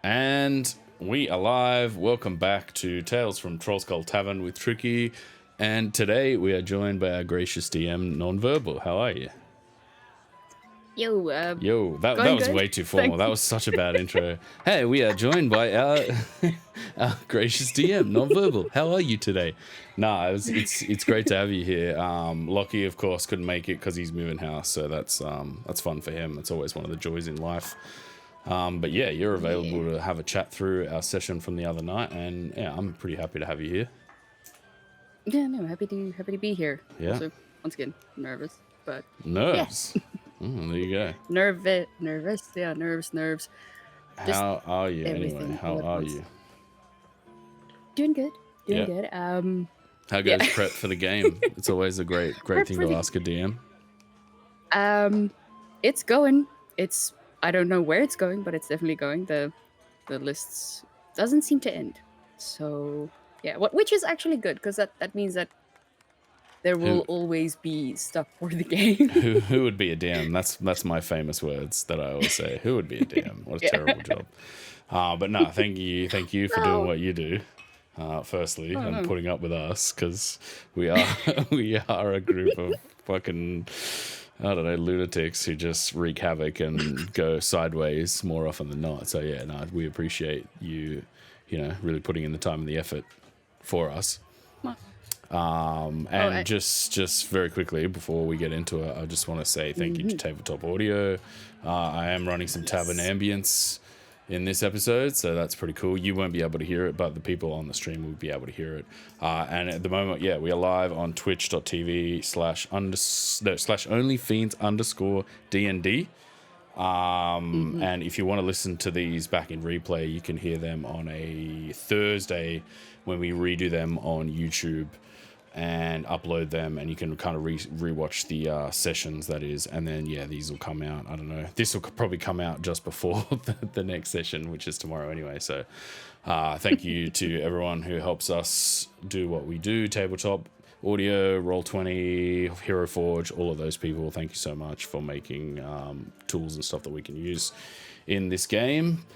And we are live. Welcome back to Tales from Trollskull Tavern with Tricky. And today we are joined by our gracious DM Nonverbal. How are you? Yo, that was way too formal. That was such a bad intro. Hey, we are joined by our gracious DM Nonverbal. How are you today? Nah, it's great to have you here. Lockie, of course, couldn't make it because he's moving house, so that's fun for him. It's always one of the joys in life. But yeah, you're available to have a chat through our session from the other night, and yeah, I'm pretty happy to have you here. Yeah, no, happy to be here. Yeah. Also, once again, nervous, but nerves. Yeah. There you go. Nervous. Yeah, nerves. How are you anyway? How are you? Doing good. Doing good. How goes prep for the game? It's always a great thing to ask a DM. It's going. I don't know where it's going, but it's definitely going. The lists doesn't seem to end. So yeah, which is actually good because that means that there will always be stuff for the game. who would be a DM? That's my famous words that I always say. Who would be a DM? What a terrible job. But no, thank you for doing what you do. Firstly, and putting up with us because we are a group of fucking, I don't know, lunatics who just wreak havoc and go sideways more often than not. So yeah, no, we appreciate you really putting in the time and the effort for us. Just very quickly before we get into it, I just want to say thank you to Tabletop Audio. I am running some tavern ambience in this episode, so that's pretty cool. You won't be able to hear it, but the people on the stream will be able to hear it. And at the moment, we are live on twitch.tv/OnlyFiends_DND. And if you want to listen to these back in replay, you can hear them on a Thursday when we redo them on YouTube and upload them, and you can kind of rewatch the sessions, that is, and then these will come out. I don't know, this will probably come out just before the next session, which is tomorrow anyway. So thank you to everyone who helps us do what we do: Tabletop Audio, Roll20, Hero Forge, all of those people. Thank you so much for making tools and stuff that we can use in this game.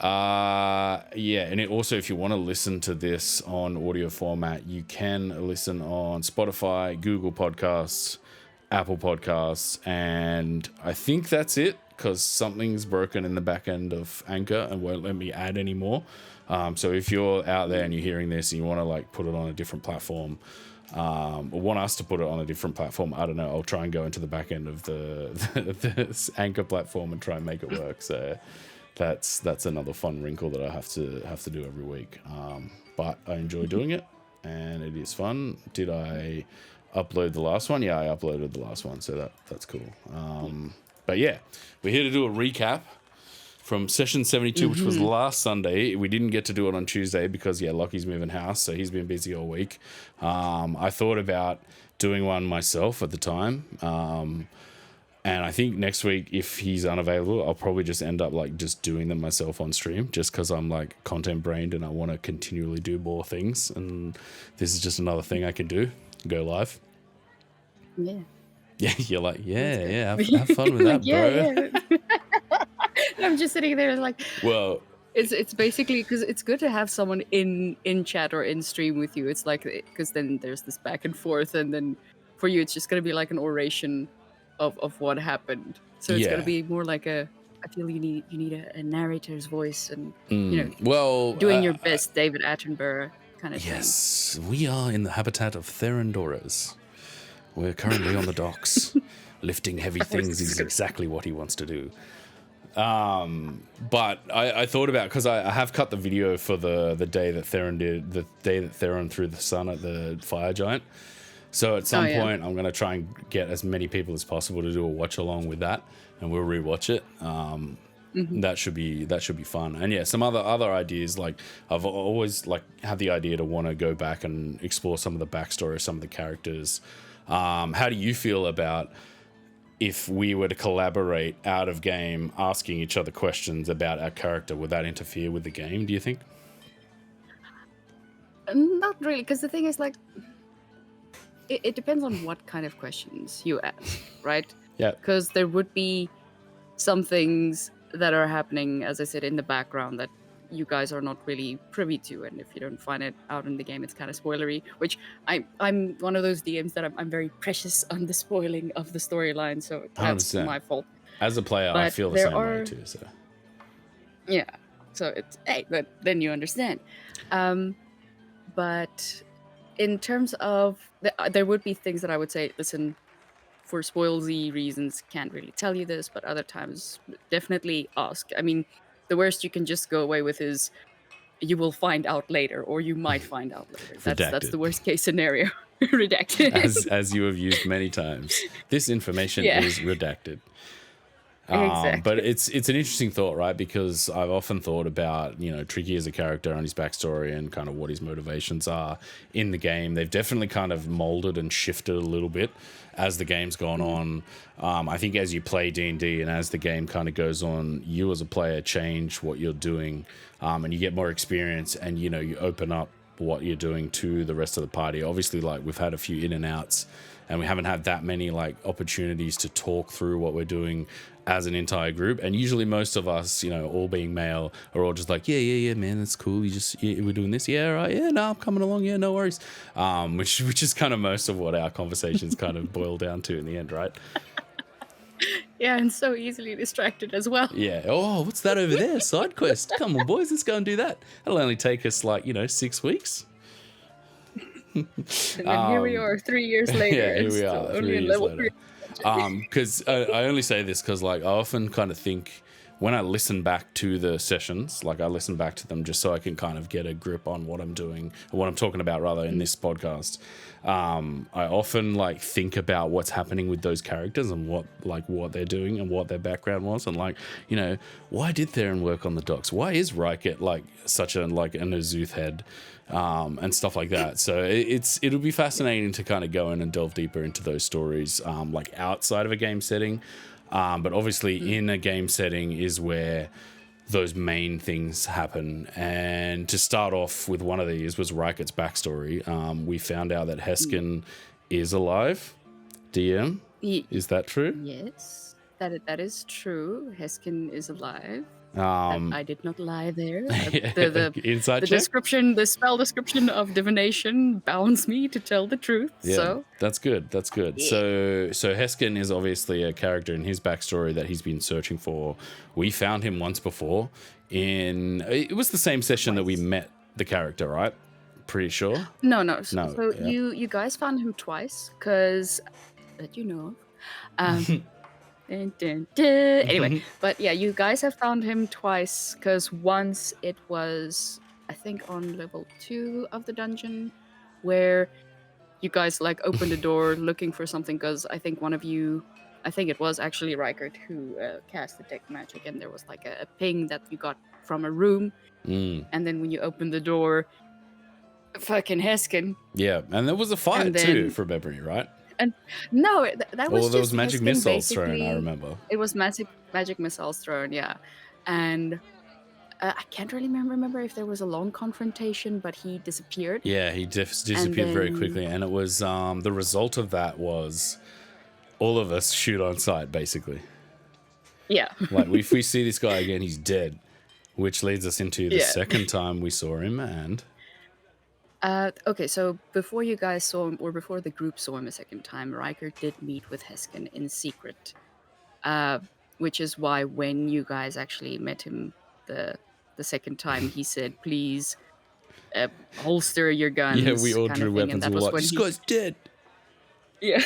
And also, if you want to listen to this on audio format, you can listen on Spotify, Google Podcasts, Apple Podcasts, and I think that's it, because something's broken in the back end of Anchor and won't let me add any more. So if you're out there and you're hearing this and you want to put it on a different platform, or want us to put it on a different platform, I don't know, I'll try and go into the back end of the Anchor platform and try and make it work. So that's another fun wrinkle that I have to do every week. But I enjoy doing it, and it is fun. Did I upload the last one? Yeah, I uploaded the last one, so that's cool. But yeah, we're here to do a recap from session 72, which was last Sunday. We didn't get to do it on Tuesday because Lockie's moving house, so he's been busy all week. I thought about doing one myself at the time. And I think next week, if he's unavailable, I'll probably just end up just doing them myself on stream, just because I'm content brained and I want to continually do more things. And this is just another thing I can do. Go live. Yeah. Yeah, you're like, have fun with that, bro. I'm just sitting there well, it's basically because it's good to have someone in chat or in stream with you. It's because then there's this back and forth, and then for you it's just gonna be an oration of what happened. So it's gonna be more I feel you need a narrator's voice, and doing your best David Attenborough kind of thing. Yes, we are in the habitat of Therandoras. We're currently on the docks. Lifting heavy things is exactly what he wants to do. But I thought about, because I have cut the video for the day that Theron threw the sun at the fire giant. So at some point, I'm going to try and get as many people as possible to do a watch along with that, and we'll rewatch it. That should be fun. And some other ideas. I've always had the idea to want to go back and explore some of the backstory of some of the characters. How do you feel about if we were to collaborate out of game, asking each other questions about our character? Would that interfere with the game, do you think? Not really, because the thing is it depends on what kind of questions you ask, right? Yeah. Because there would be some things that are happening, as I said, in the background that you guys are not really privy to, and if you don't find it out in the game, it's kind of spoilery. Which I'm one of those DMs that I'm very precious on the spoiling of the storyline, so that's 100%. my fault. As a player, I But feel the there same way are- too. So Yeah, so it's but then you understand. But in terms of there would be things that I would say, listen, for spoilsy reasons, can't really tell you this, but other times definitely ask. I mean, the worst you can just go away with is you will find out later, or you might find out later. That's Redacted. the worst case scenario. Redacted. as you have used many times, this information Yeah. is redacted. Exactly. But it's an interesting thought, right? Because I've often thought about, Tricky as a character and his backstory and kind of what his motivations are in the game. They've definitely kind of molded and shifted a little bit as the game's gone on. I think as you play D&D and as the game kind of goes on, you as a player change what you're doing, and you get more experience, and you open up what you're doing to the rest of the party. Obviously, like, we've had a few in and outs, and we haven't had that many like opportunities to talk through what we're doing as an entire group. And usually most of us, all being male, are all just like, yeah, man, that's cool. We're doing this. Yeah, right. Yeah, no, I'm coming along. Yeah, no worries. Which is kind of most of what our conversations kind of boil down to in the end, right? Yeah, and so easily distracted as well. Yeah. Oh, what's that over there? Side quest. Come on, boys, let's go and do that. It'll only take us 6 weeks. And then here we are 3 years later. Yeah, here and we still are, 3 only in years level later. 3. Because I only say this because I often kind of think when I listen back to the sessions, I listen back to them just so I can kind of get a grip on what I'm doing, or what I'm talking about rather, in this podcast. I often think about what's happening with those characters and what they're doing and what their background was, and why did Theron work on the docks? Why is Rykett such an Azuth head? And stuff like that. So it'll be fascinating to kind of go in and delve deeper into those stories, outside of a game setting. But obviously in a game setting is where those main things happen. And to start off with, one of these was Rykett's backstory. We found out that Heskin is alive. DM, is that true? Yes, that is true. Heskin is alive. Um, I did not lie there. yeah, The inside check? description, the spell description of divination bounds me to tell the truth. Yeah, So that's good. That's good. Yeah. So Heskin is obviously a character in his backstory that he's been searching for. We found him once before it was the same session that we met the character, right? Pretty sure. no. No, So yeah. you guys found him twice, because that you know of. Dun, dun, dun. Anyway, but yeah, you guys have found him twice, because once it was, I think, on level 2 of the dungeon, where you guys opened the door looking for something, because I think one of you, I think it was actually Rykert who cast detect magic, and there was a ping that you got from a room, and then when you opened the door, fucking Heskin. Yeah, and there was a fight And too, then- from memory, right? And no, that was Or just there was magic Heskin missiles thrown, I basically- remember. It was magic missiles thrown, yeah. And I can't really remember if there was a long confrontation, but he disappeared. Yeah, he disappeared very then- quickly, and it was the result of that was all of us shoot on sight, basically. Yeah. If we see this guy again, he's dead, which leads us into the Yeah. second time we saw him, and Okay, so before you guys saw him, or before the group saw him a second time, Riker did meet with Heskin in secret. Which is why when you guys actually met him the second time, he said, please holster your guns. yeah, we all kind drew of thing, weapons. and We that were was like, when this he- guy's dead. Yeah.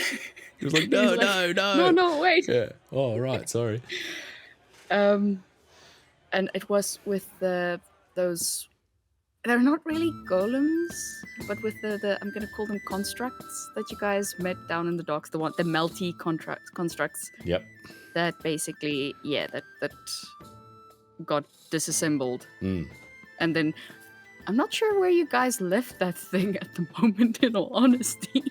He was like, He's no, like, no. No, wait. Yeah. Oh, right. Sorry. And it was with those. They're not really golems, but with the I'm gonna call them constructs that you guys met down in the docks. The melty constructs Yep. that basically, that got disassembled. And then I'm not sure where you guys left that thing at the moment. In all honesty.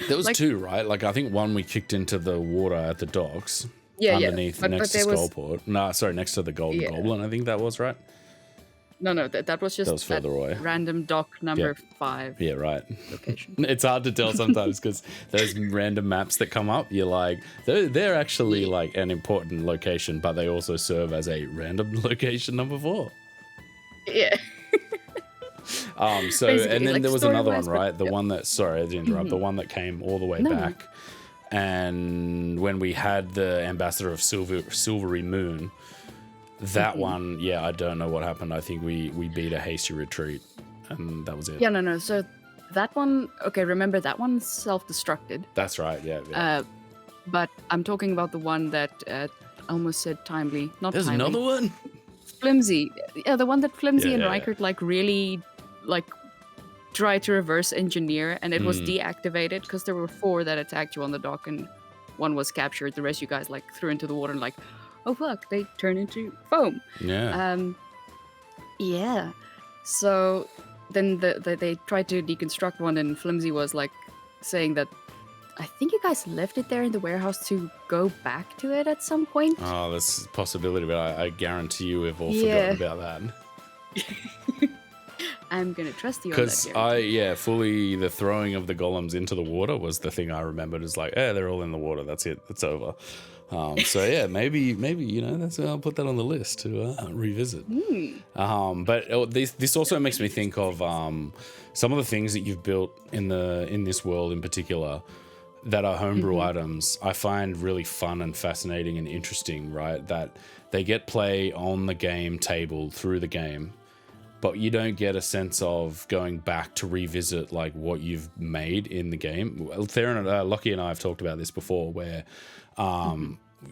There was two, right? I think one we kicked into the water at the docks. Yeah, underneath, But next to there was Skullport. No, sorry, next to the Golden Yeah. Goblin. I think that was right. no. That was just That was further away. random dock number 5 Yeah, right. location. It's hard to tell sometimes because those random maps that come up, you're like, they're actually an important location, but they also serve as a random location number 4. Yeah. So Basically, and then like, there was another one, story-wise, but- right? The yep. one that, sorry to interrupt, the one that came all the way No. back, and when we had the ambassador of Silvery Moon, that one, yeah, I don't know what happened. I think we beat a hasty retreat, and that was it. Yeah, no. So that one, okay, remember that one self-destructed. That's right. Yeah. But I'm talking about the one that I almost said timely, not There's timely. another one. Flimsy. Yeah, the one that Flimsy Yeah, and yeah, Reichert like really like tried to reverse engineer, and it was deactivated because there were 4 that attacked you on the dock, and 1 was captured. The rest you guys like threw into the water and like, oh fuck, they turn into foam. Yeah. Yeah. So then they tried to deconstruct one, and Flimsy was like saying that I think you guys left it there in the warehouse to go back to it at some point. Oh, that's a possibility, but I guarantee you we've all Yeah. forgotten about that. I'm gonna trust you on that. Because Gary. fully the throwing of the golems into the water was the thing I remembered. Is like, they're all in the water. That's it. It's over. So yeah, maybe that's I'll put that on the list to revisit. But this also makes me think of some of the things that you've built in this world in particular that are homebrew items. I find really fun and fascinating and interesting. Right, that they get play on the game table through the game, but you don't get a sense of going back to revisit like what you've made in the game. Theron, Lockie and I have talked about this before, where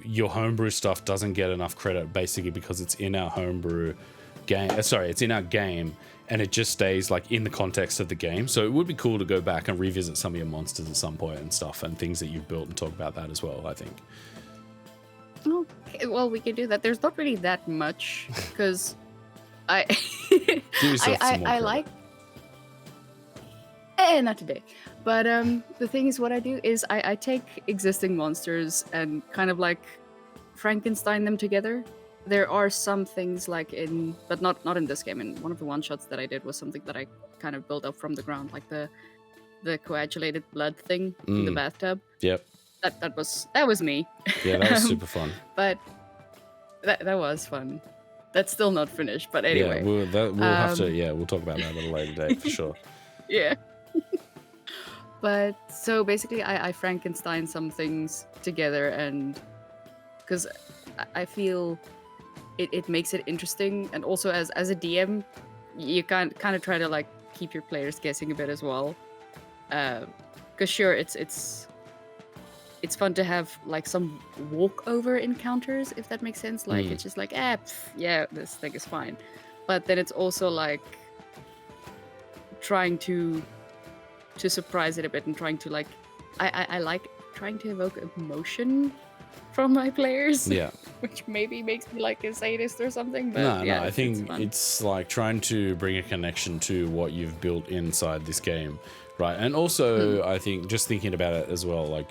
your homebrew stuff doesn't get enough credit basically because it's in our homebrew game. It's in our game, and it just stays like in the context of the game. So it would be cool to go back and revisit some of your monsters at some point and stuff, and things that you've built, and talk about that as well, I think. Okay, well, we can do that. There's not really that much because I Give yourself some more I credit. like not today. But the thing is, what I do is I take existing monsters and kind of like Frankenstein them together. There are some things like but not in this game. In one of the one-shots that I did was something that I kind of built up from the ground, like the coagulated blood thing in the bathtub. Yep. That was me. Yeah, that was super fun. But that was fun. That's still not finished, but anyway. Yeah, we'll have to. Yeah, we'll talk about that at a later date for sure. Yeah. But so basically, I Frankenstein some things together, and because I feel it makes it interesting, and also as a DM, you kind of try to like keep your players guessing a bit as well. Because sure, it's fun to have like some walkover encounters, if that makes sense. Like it's just like, yeah, this thing is fine. But then it's also like trying to surprise it a bit and trying to like, I like trying to evoke emotion from my players. Yeah. Which maybe makes me like a sadist or something. But No, yeah, I think fun. it's like trying to bring a connection to what you've built inside this game, right? And also, I think just thinking about it as well, like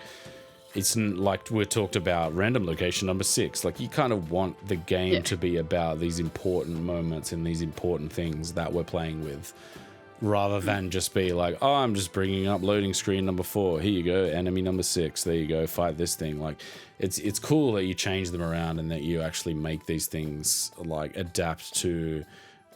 it's like we talked about random location number 6. Like you kind of want the game to be about these important moments and these important things that we're playing with, rather than just be like, oh, I'm just bringing up loading screen number 4. Here you go, enemy number 6. There you go, fight this thing. Like it's cool that you change them around and that you actually make these things like adapt to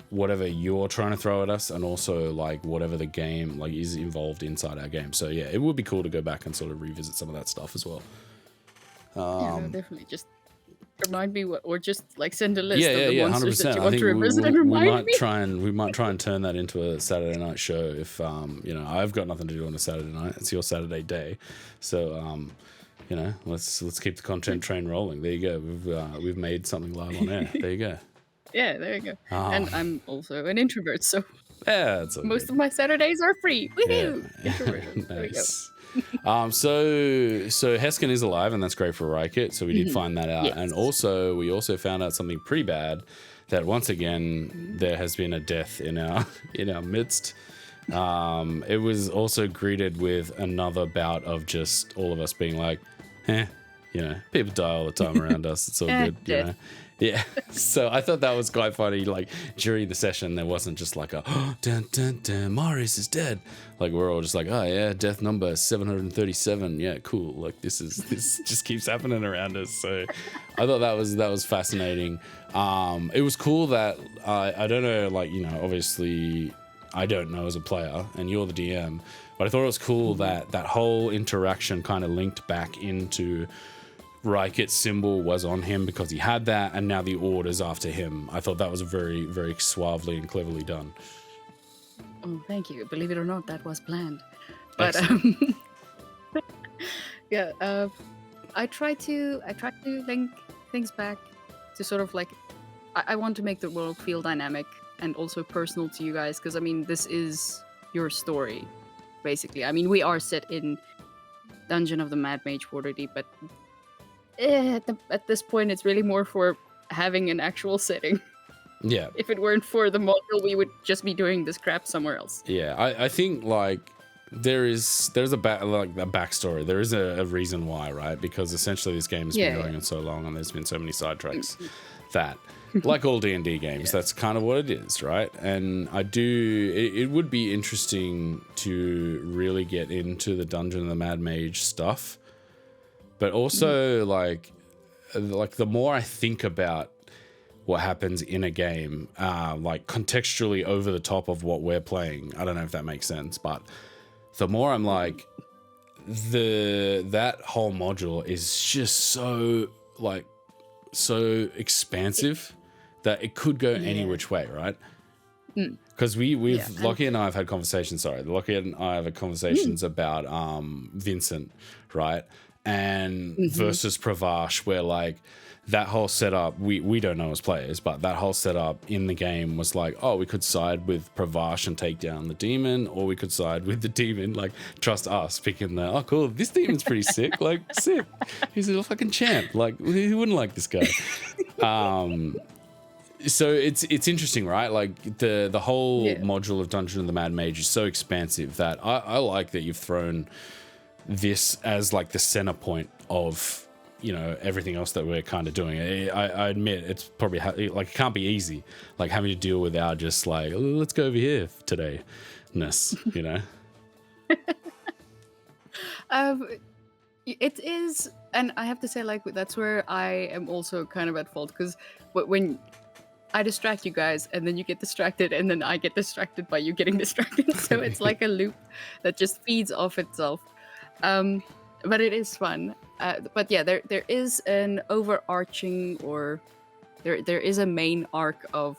whatever you're trying to throw at us, and also like whatever the game like is involved inside our game. So yeah, it would be cool to go back and sort of revisit some of that stuff as well. Yeah, no, definitely. Just remind me or just like send a list of the Yeah, monsters 100%. that you I want think to revisit and remind me. We might try and turn that into a Saturday night show if I've got nothing to do on a Saturday night. It's your Saturday day, so let's keep the content train rolling. There you go. We've made something live on air. There you go. Yeah, there you go. And I'm also an introvert, so Yeah, it's all most good. of my Saturdays are free. Woohoo! Yeah. Introverted. There we go. Nice. So Heskin is alive, and that's great for Reichert. So we did find that out, Yes. and also we found out something pretty bad, that once again there has been a death in our midst. It was also greeted with another bout of just all of us being like, people die all the time around us. It's all good, Death. Yeah. So I thought that was quite funny. Like during the session, there wasn't just like a dun dun dun, Marius is dead. Like we're all just like, oh yeah, death number 737. Yeah, cool. Like this just keeps happening around us. So I thought that was fascinating. It was cool that I don't know, like, you know, obviously I don't know as a player, and you're the DM, but I thought it was cool that that whole interaction kind of linked back into Ryket's symbol was on him because he had that, and now the order's after him. I thought that was very, very suavely and cleverly done. Oh, thank you. Believe it or not, that was planned. But yeah, I try to link things back to sort of like I want to make the world feel dynamic and also personal to you guys, because I mean this is your story, basically. I mean we are set in Dungeon of the Mad Mage Waterdeep, but at this point it's really more for having an actual setting. Yeah. If it weren't for the module, we would just be doing this crap somewhere else. Yeah, I think like there's a backstory. There is a reason why, right? Because essentially this game has been going on so long, and there's been so many sidetracks that, like all D&D games, that's kind of what it is, right? And it would be interesting to really get into the Dungeon of the Mad Mage stuff, but also like the more I think about what happens in a game, like contextually over the top of what we're playing, I don't know if that makes sense, but the more I'm like, that whole module is just so expansive that it could go any which way, right? Because Lockie and I have had conversations. Lockie and I have had conversations about Vincent, right? And versus Pravash, where like that whole setup, we don't know as players, but that whole setup in the game was like, oh, we could side with Pravash and take down the demon, or we could side with the demon, like trust us, picking the, oh cool, this demon's pretty sick, like sick, he's a fucking champ, like who wouldn't like this guy? So it's interesting, right? Like the whole module of Dungeon of the Mad Mage is so expansive that I like that you've thrown this as like the center point of, you know, everything else that we're kind of doing. I admit it's probably like it can't be easy, like having to deal with our just like, oh, let's go over here today-ness, you know. It is, and I have to say, like, that's where I am also kind of at fault, because when I distract you guys and then you get distracted and then I get distracted by you getting distracted, so it's like a loop that just feeds off itself. But it is fun. But yeah, there is an overarching, or there is a main arc of,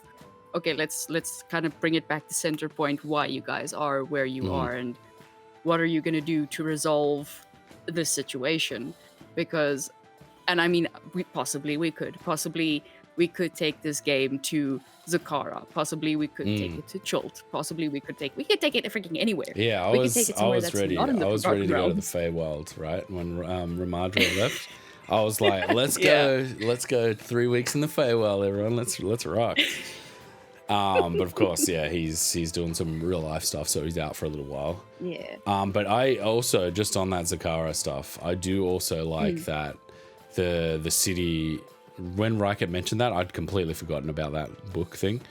okay, let's kind of bring it back to center point, why you guys are where you are, and what are you gonna do to resolve this situation? Because, and I mean, we could take this game to Zakara. Possibly we could take it to Chult. Possibly we could take it freaking anywhere. Yeah, I was ready to go to the Feywild, right? When Ramadra left, I was like, let's go 3 weeks in the Feywild, everyone. Let's rock. But of course, yeah, he's doing some real life stuff, so he's out for a little while. Yeah. But I also, just on that Zakara stuff, I do also like that the city. When Ryket mentioned that, I'd completely forgotten about that book thing,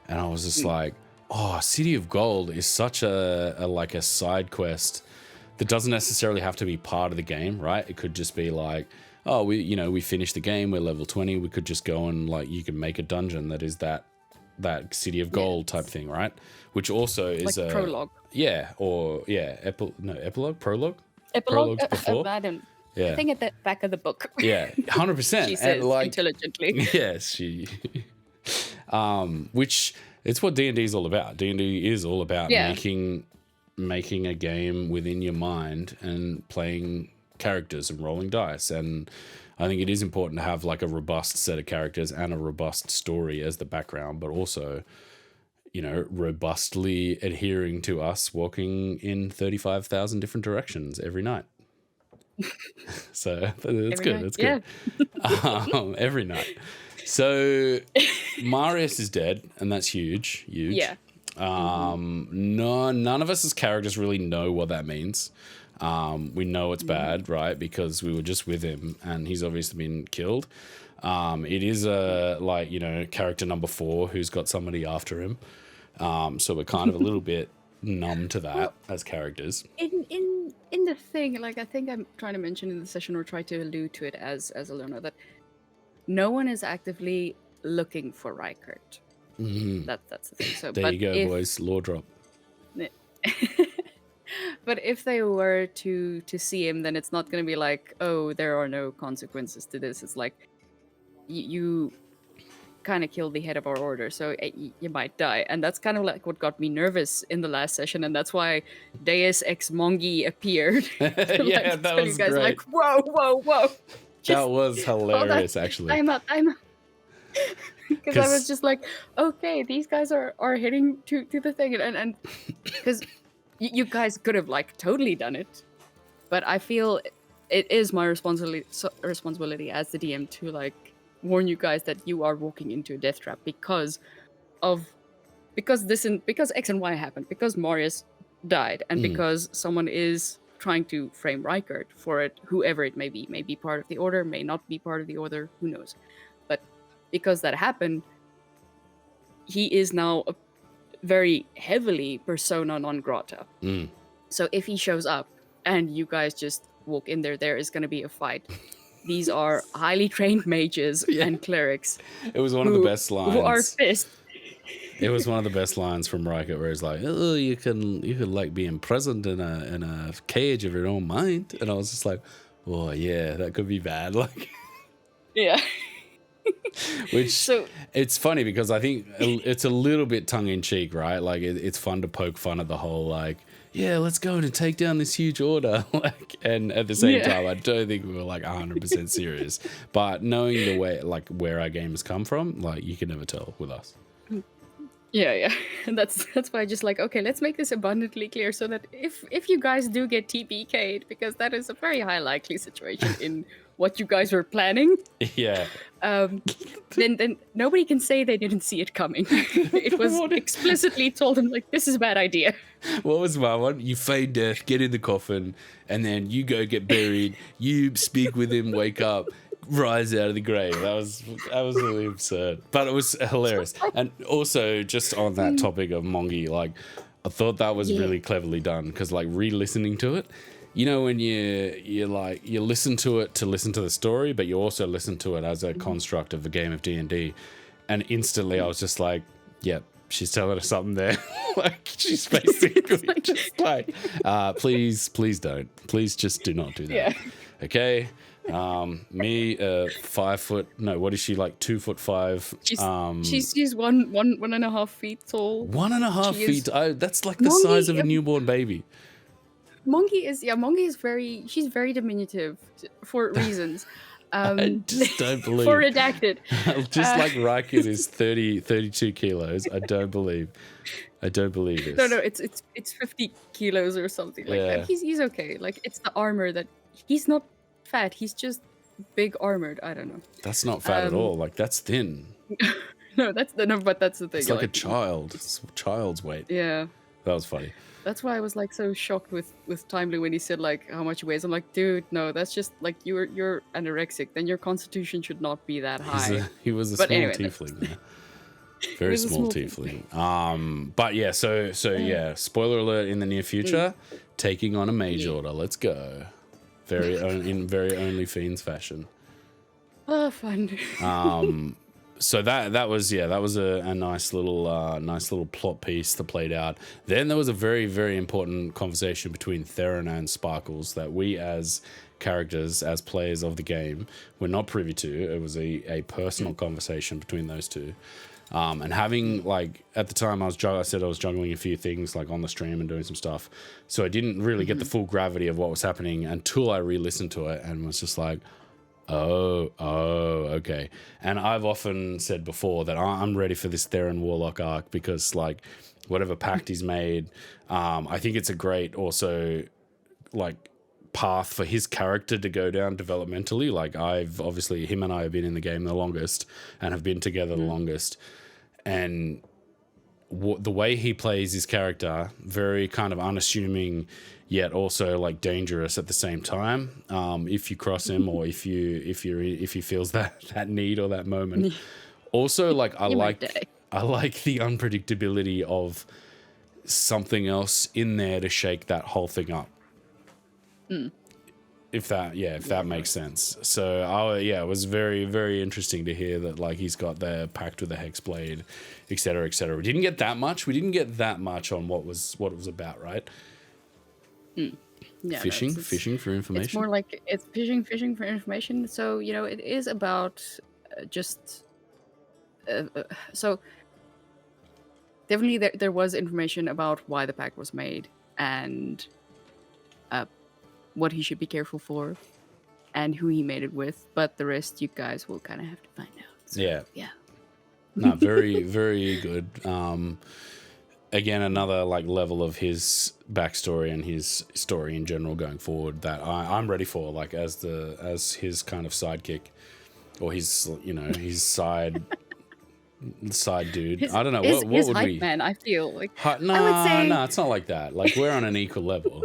and I was just like, oh, City of Gold is such a like a side quest that doesn't necessarily have to be part of the game, right? It could just be like, oh, we finished the game, we're level 20, we could just go and like, you can make a dungeon that is that City of Gold type thing, right? Which also is like a prologue. Yeah, or epilogue, prologue. Prologue's before. I think at the back of the book. Yeah, 100%. She says, like, intelligently. Yes, she. Which it's what D&D is all about. D&D is all about making a game within your mind and playing characters and rolling dice. And I think it is important to have like a robust set of characters and a robust story as the background, but also, you know, robustly adhering to us walking in 35,000 different directions every night. So that's good. That's good. Every night. So Marius is dead, and that's huge. Yeah. None of us as characters really know what that means. We know it's bad, right? Because we were just with him, and he's obviously been killed. It is character number 4 who's got somebody after him. So we're kind of a little bit numb to that as characters. In the thing, like I think I'm trying to mention in the session or try to allude to it as a learner that no one is actively looking for Rykert. That's the thing. So there you go, boys. Lore drop. But if they were to see him, then it's not going to be like, oh, there are no consequences to this. It's like you kind of killed the head of our order, so you might die. And that's kind of like what got me nervous in the last session, and that's why Deus Ex Mongi appeared. Yeah, that was guys great. Like, whoa. That was hilarious, actually. I'm up. Because I was just like, okay, these guys are heading to the thing, and because you guys could have like totally done it, but I feel it is my responsibility as the DM to like warn you guys that you are walking into a death trap because X and Y happened, because Marius died, and because someone is trying to frame Rykert for it, whoever it may be part of the order, may not be part of the order, who knows. But because that happened, he is now a very heavily persona non grata. So if he shows up and you guys just walk in there is going to be a fight. These are highly trained mages and clerics. It was one of the best lines. Who are pissed. It was one of the best lines from Rykert, where he's like, "Oh, you can like be imprisoned in a cage of your own mind," and I was just like, "Oh yeah, that could be bad." Like, yeah. It's funny because I think it's a little bit tongue in cheek, right? Like it's fun to poke fun at the whole like, yeah, let's go in and take down this huge order. Like, and at the same time, I don't think we were like 100% serious. But knowing the way, like where our games come from, like you can never tell with us. Yeah. And that's why I just like, okay, let's make this abundantly clear so that if you guys do get TPK'd, because that is a very high likely situation in what you guys were planning. Yeah. Then nobody can say they didn't see it coming. It was explicitly told them like, this is a bad idea. What was my one? You feign death, get in the coffin, and then you go get buried. You speak with him, wake up, rise out of the grave. That was really absurd, but it was hilarious. And also, just on that topic of Mongi, like I thought that was really cleverly done, because like re-listening to it, you know, when you listen to it to listen to the story, but you also listen to it as a construct of a game of D&D, and instantly I was just like, yep, she's telling us something there. Like she's basically just like, please don't, please just do not do that. Yeah. Okay. Me, 5 foot. No, what is she, like 2'5"? She's one and a half feet tall. 1.5 feet. That's like the size of a newborn baby. Mongi is very. She's very diminutive for reasons. I just don't believe. For redacted. Just like Rykert is 32 kilos. I don't believe this. No, it's 50 kilos or something like that. He's okay. Like it's the armor that he's not fat. He's just big armored. I don't know. That's not fat at all. Like that's thin. But that's the thing. It's like a child. It's child's weight. Yeah. That was funny. That's why I was like so shocked with Timely when he said like how much he weighs. I'm like, dude, no, that's just like you're anorexic. Then your constitution should not be that high. He was a small tiefling. Yeah. Very small tiefling. But yeah, so yeah, spoiler alert in the near future, taking on a mage order. Let's go. In very OnlyFiends fashion. Oh, fun. So that was a nice little plot piece that played out. Then there was a very, very important conversation between Theron and Sparkles that we as characters, as players of the game, were not privy to. It was a personal conversation between those two. And having, like, at the time I said I was juggling a few things like on the stream and doing some stuff, so I didn't really get the full gravity of what was happening until I re-listened to it and was just like, oh, okay. And I've often said before that I'm ready for this Theron Warlock arc, because like whatever pact he's made, I think it's a great also like path for his character to go down developmentally. Like him and I have been in the game the longest and have been together the longest. And the way he plays his character, very kind of unassuming, yet also like dangerous at the same time. If you cross him, or if he feels that need or that moment. Also, like I like the unpredictability of something else in there to shake that whole thing up. If that makes sense. So it was very, very interesting to hear that like he's got the pact with the Hexblade, etc., etc. We didn't get that much. On what it was about, right? Yeah, fishing for information. It's more like it's fishing for information. So it is about so definitely there was information about why the pact was made and what he should be careful for and who he made it with, but the rest you guys will kind of have to find out. So, yeah. No, very, very good. Again, another like level of his backstory and his story in general going forward that I'm ready for, like as his kind of sidekick or his his side dude. I don't know what would hype we man. I feel like I would say no, it's not like that. Like we're on an equal level.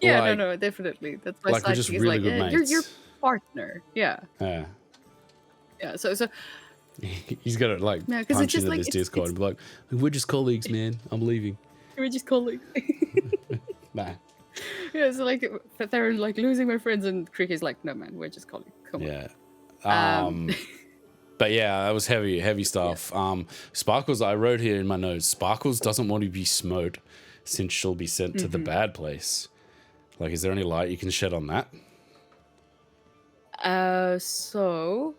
Yeah, like, no, definitely. That's my like sidekick. we're just really good mates. You're your partner. Yeah. Yeah. Yeah. So he's got to like punch into this Discord and be like, "We're just colleagues, man. I'm leaving. We're just colleagues." Nah. Yeah, so like they're like losing my friends, and Crick is like, "No, man, we're just colleagues. Come on." But yeah, that was heavy stuff. Yeah. Sparkles, I wrote here in my notes, Sparkles doesn't want to be smote since she'll be sent to the bad place. Like, is there any light you can shed on that? So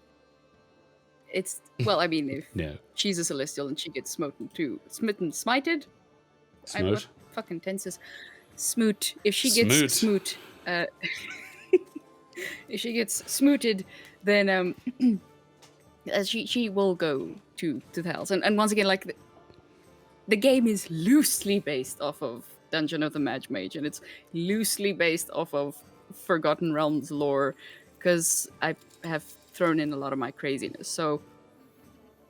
it's I mean, if she's a celestial and she gets smited. Smote? Fucking tenses. Smoot. If she gets smoot, if she gets smooted, then she will go to the hells. And once again, like the game is loosely based off of Dungeon of the Mad Mage, and it's loosely based off of Forgotten Realms lore, because I have thrown in a lot of my craziness. So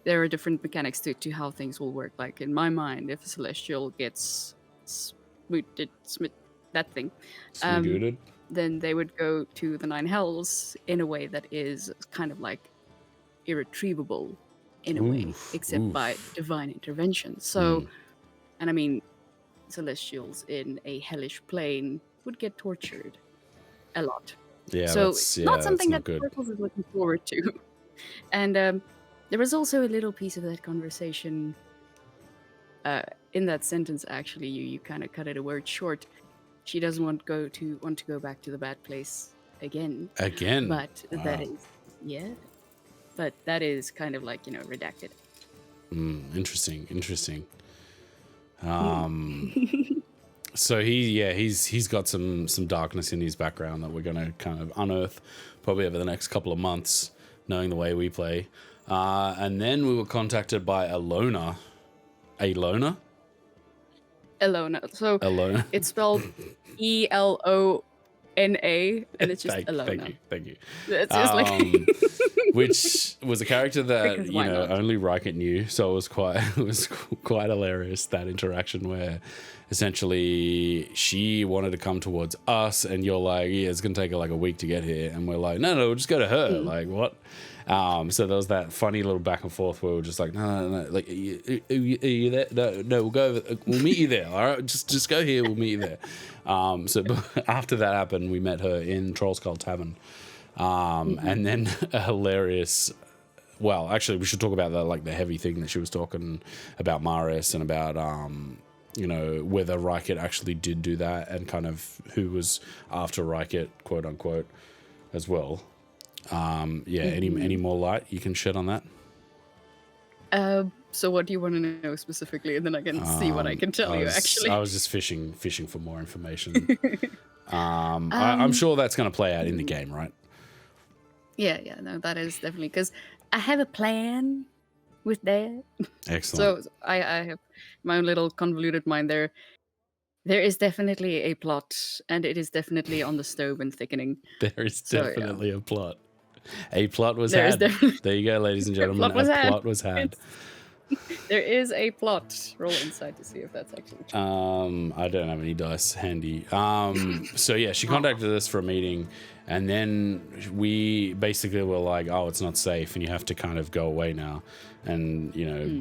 there are different mechanics to how things will work. Like in my mind, if a celestial gets that thing, then they would go to the Nine Hells in a way that is kind of like irretrievable in a way, except by divine intervention. So, and I mean, celestials in a hellish plane would get tortured a lot. Yeah, so not something that Sparkles is looking forward to. And there was also a little piece of that conversation in that sentence. Actually, you kind of cut it a word short. She doesn't want to go back to the bad place again. But that is But that is kind of like redacted. Interesting. So he's got some darkness in his background that we're going to kind of unearth probably over the next couple of months, knowing the way we play. And then we were contacted by Elona. So it's spelled Elona, and it's just Elona. Thank you. It's just like which was a character that only Rykett knew, so it was quite hilarious, that interaction where essentially she wanted to come towards us, and you're like, yeah, it's gonna take her like a week to get here, and we're like, no, we'll just go to her. Like, what? So there was that funny little back and forth where we're just like, no, like, are you there? No, we'll go over, we'll meet you there. All right, just go here, we'll meet you there. So after that happened, we met her in Trollskull Tavern. And then a hilarious, well, actually we should talk about the heavy thing that she was talking about Maris and about, whether Rykett actually did do that and kind of who was after Rykett, quote unquote, as well. Any more light you can shed on that? So what do you want to know specifically, and then I can see what I can tell you. Actually, I was just fishing for more information. I'm sure that's going to play out in the game, right? Yeah, no, that is definitely, because I have a plan with that. Excellent. So I have my own little convoluted mind there. There is definitely a plot, and it is definitely on the stove and thickening. There is definitely a plot. A plot was had. There you go, ladies and gentlemen. Plot was had. There is a plot. Roll insight to see if that's actually true. I don't have any dice handy. So yeah, she contacted us for a meeting, and then we basically were like, oh, it's not safe, and you have to kind of go away now, and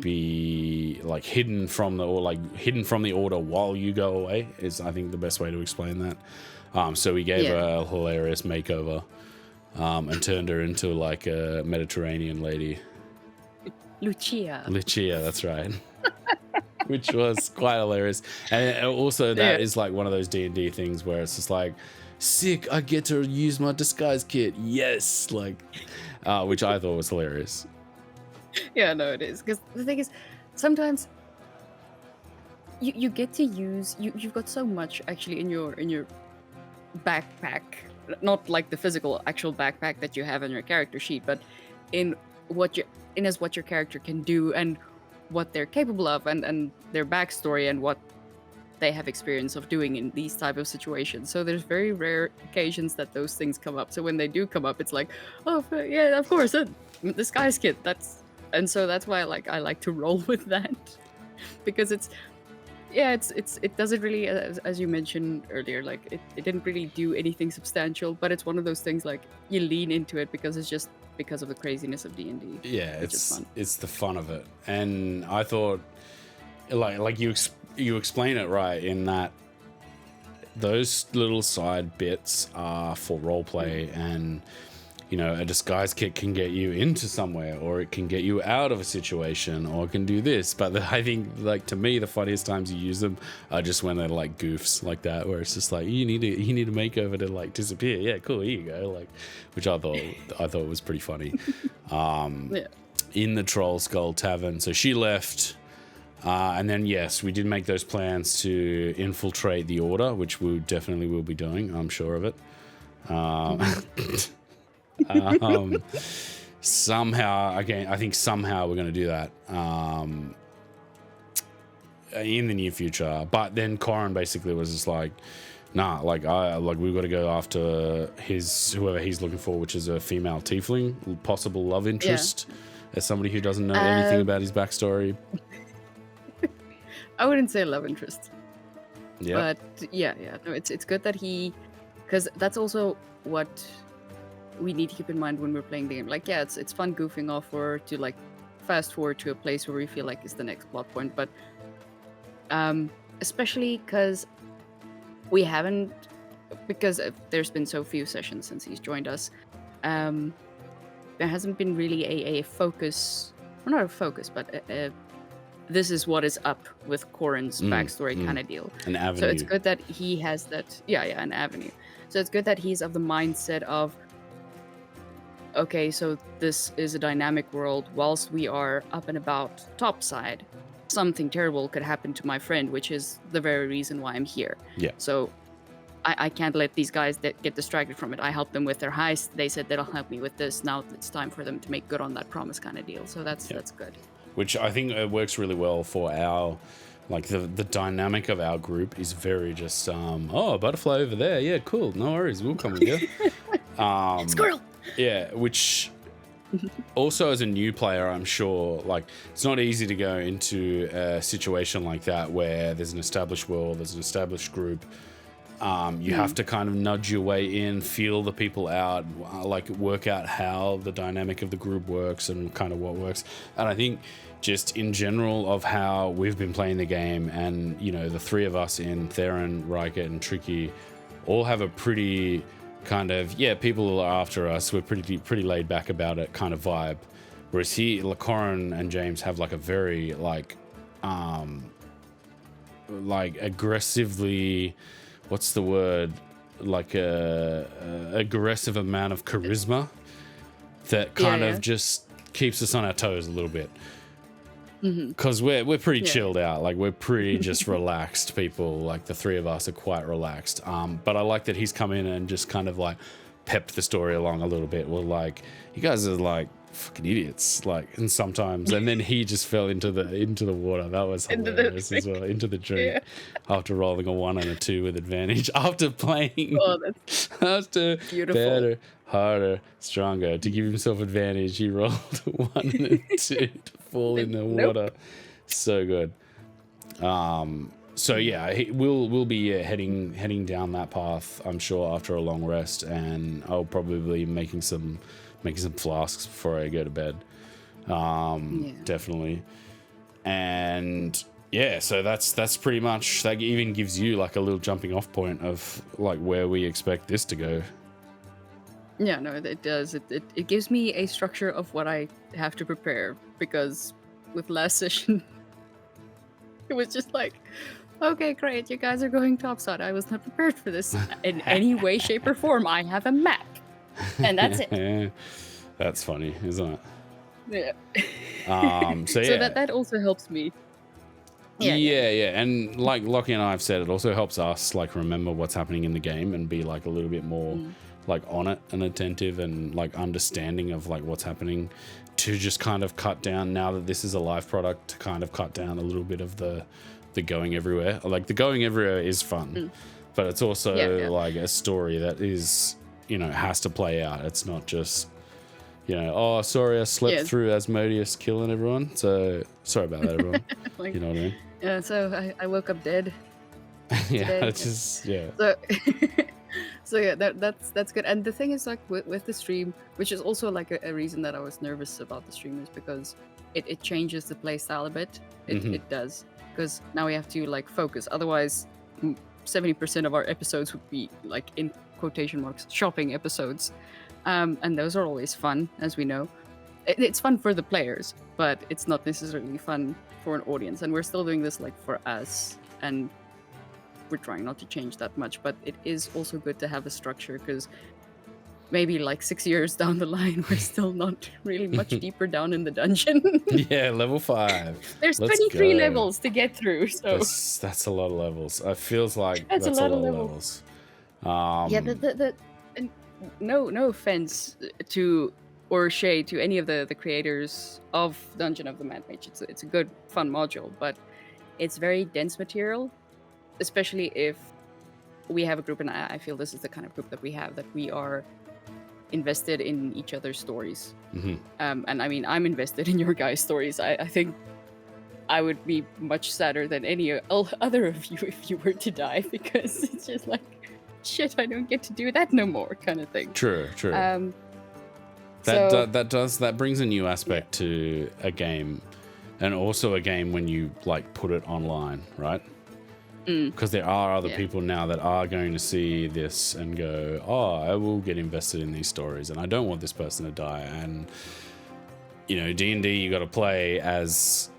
be like hidden from the order while you go away is, I think, the best way to explain that. So we gave her a hilarious makeover, and turned her into like a Mediterranean lady. Lucia, that's right. Which was quite hilarious. And also that is like one of those D&D things where it's just like, sick, I get to use my disguise kit. Yes. Like, which I thought was hilarious. Yeah, no, it is. Because the thing is, sometimes you get to use, you've got so much actually in your backpack. Not like the physical actual backpack that you have in your character sheet, but in what your character can do and what they're capable of, and their backstory and what they have experience of doing in these type of situations. So there's very rare occasions that those things come up. So when they do come up, it's like, oh yeah, of course, this guy's kid. And so that's why I like to roll with that, because it doesn't really, as you mentioned earlier, like it didn't really do anything substantial, but it's one of those things like you lean into it because it's just because of the craziness of D&D. Yeah, it's the fun of it. And I thought like you explain it right in that those little side bits are for roleplay, and a disguise kit can get you into somewhere, or it can get you out of a situation, or it can do this. But I think, like, to me, the funniest times you use them are just when they're like goofs like that, where it's just like you need a makeover to like disappear. Yeah, cool, here you go. Like, which I thought was pretty funny. In the Trollskull Tavern, so she left. And then, yes, we did make those plans to infiltrate the Order, which we definitely will be doing. I'm sure of it. Somehow, again, I think somehow we're going to do that in the near future. But then Corin basically was just like, nah, we've got to go after whoever he's looking for, which is a female tiefling, possible love interest, as somebody who doesn't know anything about his backstory. I wouldn't say love interest. Yeah. But no, it's good that because that's also what we need to keep in mind when we're playing the game. Like, yeah, it's fun goofing off or to like fast forward to a place where we feel like is the next plot point, but especially because there's been so few sessions since he's joined us, there hasn't been really a focus, well, not a focus, but this is what is up with Corin's backstory kind of deal. An avenue. So it's good that he has that, an avenue. So it's good that he's of the mindset of, okay, so this is a dynamic world. Whilst we are up and about topside, something terrible could happen to my friend, which is the very reason why I'm here. Yeah. So I can't let these guys get distracted from it. I helped them with their heist. They said they'll help me with this. Now it's time for them to make good on that promise kind of deal. So that's good. Which I think works really well for our, like, the dynamic of our group is very just, a butterfly over there. Yeah, cool. No worries. We'll come with you. Squirrel! Yeah, which also as a new player, I'm sure, like, it's not easy to go into a situation like that where there's an established world, there's an established group. You have to kind of nudge your way in, feel the people out, like work out how the dynamic of the group works and kind of what works. And I think just in general of how we've been playing the game, and, the three of us in Theron, Riker, and Tricky all have a pretty kind of, people are after us, we're pretty laid back about it kind of vibe. Whereas Corin and James have like a very like aggressively, what's the word, like a aggressive amount of charisma that kind of just keeps us on our toes a little bit. Because we're pretty chilled out, like we're pretty just relaxed people, like the three of us are quite relaxed, but I like that he's come in and just kind of like pepped the story along a little bit. We're like, you guys are like fucking idiots. Like, and sometimes, and then he just fell into the water. That was hilarious as well. Into the drink after rolling a 1 and a 2 with advantage after playing. Oh, that's after beautiful. Better, harder, stronger. To give himself advantage, he rolled a 1 and a 2 to fall in the water. So good. So yeah, we'll be heading down that path, I'm sure, after a long rest, and I'll probably be making some flasks before I go to bed. Definitely. And yeah, so that's pretty much, that even gives you like a little jumping off point of like where we expect this to go. Yeah, no, it does. It gives me a structure of what I have to prepare, because with last session it was just like, okay, great, you guys are going topside. I was not prepared for this in any way, shape, or form. I have a map, and that's it. That's funny, isn't it? Yeah. So that also helps me. Yeah. And like Lockie and I have said, it also helps us like remember what's happening in the game and be like a little bit more like on it and attentive and like understanding of like what's happening, to just kind of cut down, now that this is a live product, to kind of cut down a little bit of the going everywhere. Like the going everywhere is fun, but it's also like a story that is, you know, has to play out. It's not just, you know, oh, sorry, I slept through Asmodeus killing everyone. So sorry about that, everyone. Like, you know what I mean? Yeah, so I woke up dead. Yeah, it's just, yeah. So yeah, that's good. And the thing is, like with the stream, which is also like a reason that I was nervous about the stream, is because it changes the play style a bit. It does, because now we have to like focus. Otherwise, 70% of our episodes would be like, in quotation marks, shopping episodes, and those are always fun, as we know. It's fun for the players, but it's not necessarily fun for an audience. And we're still doing this like for us, and we're trying not to change that much. But it is also good to have a structure, because maybe like 6 years down the line, we're still not really much deeper down in the dungeon. Yeah, level 5. There's 23 levels to get through, so that's a lot of levels. It feels like that's a lot of levels. And no offense to or shade to any of the creators of Dungeon of the Mad Mage. It's a good, fun module, but it's very dense material, especially if we have a group, and I feel this is the kind of group that we have, that we are invested in each other's stories. And I mean, I'm invested in your guys' stories. I think I would be much sadder than any other of you if you were to die, because it's just like, shit, I don't get to do that no more, kind of thing. True. That brings a new aspect to a game, and also a game when you like put it online, right? Because there are other people now that are going to see this and go, oh, I will get invested in these stories, and I don't want this person to die. And you know, D&D, you got to play as,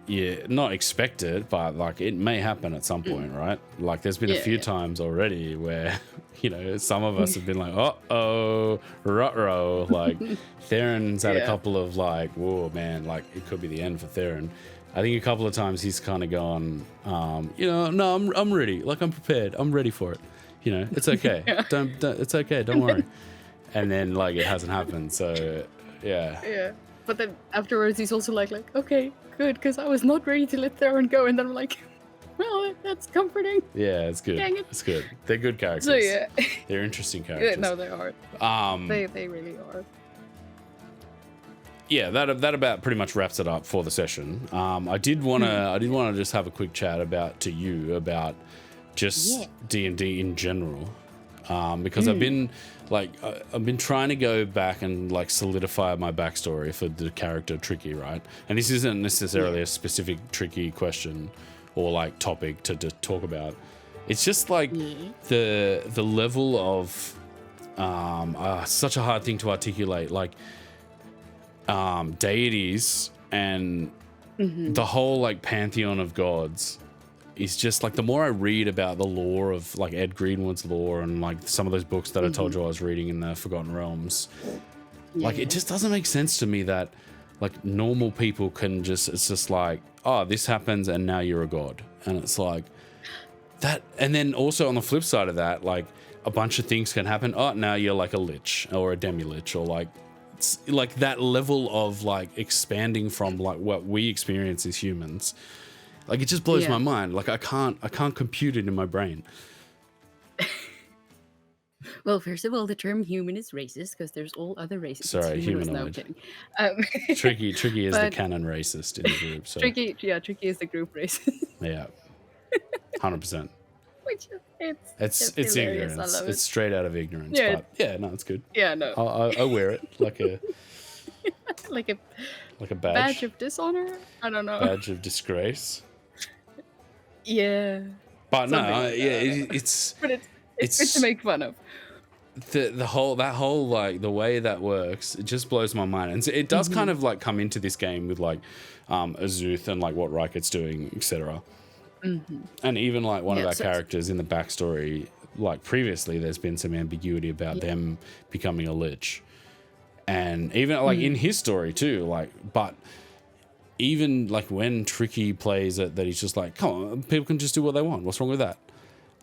not expected, but like it may happen at some point, right? Like there's been a few times already where, you know, some of us have been like, uh-oh, ruh-roh. Like Theron's had a couple of like, whoa, man, like it could be the end for Theron. I think a couple of times he's kind of gone, you know, no, I'm ready. Like I'm prepared. I'm ready for it. You know, it's okay. Don't it's okay. Don't worry. And then like it hasn't happened. So yeah. Yeah. But then afterwards he's also like, okay, good, because I was not ready to let Theron go. And then I'm like, well, that's comforting. Yeah, it's good. Dang it. It's good. They're good characters. So yeah. They're interesting characters. No, they are. They really are. Yeah, that about pretty much wraps it up for the session. I did wanna just have a quick chat about just D&D in general, because I've been trying to go back and like solidify my backstory for the character Tricky, right? And this isn't necessarily a specific Tricky question or like topic to talk about. It's just like the level of such a hard thing to articulate, like deities and the whole like pantheon of gods is just like, the more I read about the lore of like Ed Greenwood's lore and like some of those books that I told you I was reading in the Forgotten Realms, like it just doesn't make sense to me that like normal people can just, it's just like, oh, this happens and now you're a god. And it's like that. And then also on the flip side of that, like a bunch of things can happen. Oh, now you're like a lich or a demi-lich or like like that level of like expanding from like what we experience as humans. Like it just blows my mind. Like I can't compute it in my brain. Well, first of all, the term human is racist because there's all other races. Sorry, humanoid. No, I'm kidding. Tricky is the canon racist in the group. So. Tricky is the group racist. Yeah, 100%. Which it's hilarious. ignorance. I love it. It's straight out of ignorance. Yeah. But yeah, no, it's good. Yeah, no. I wear it like a like a badge of dishonor. I don't know. badge of disgrace. Yeah. But no, Something like it's but it's good to make fun of. the whole like the way that works, it just blows my mind. And it does kind of like come into this game with like Azuth and like what Ryket's doing, etc. And even like one of our characters in the backstory, like previously, there's been some ambiguity about them becoming a lich, and even like in his story too. Like, but even like when Tricky plays it, that he's just like, come on, people can just do what they want. What's wrong with that?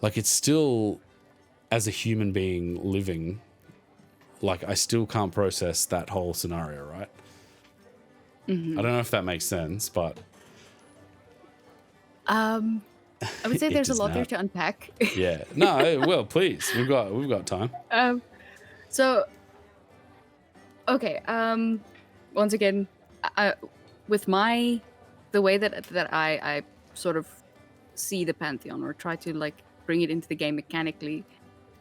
Like, it's still, as a human being living, like I still can't process that whole scenario, right? I don't know if that makes sense, but. I would say there's a lot there to unpack. Yeah. No, well, please. We've got time. So okay, once again, with the way that I sort of see the Pantheon or try to like bring it into the game mechanically,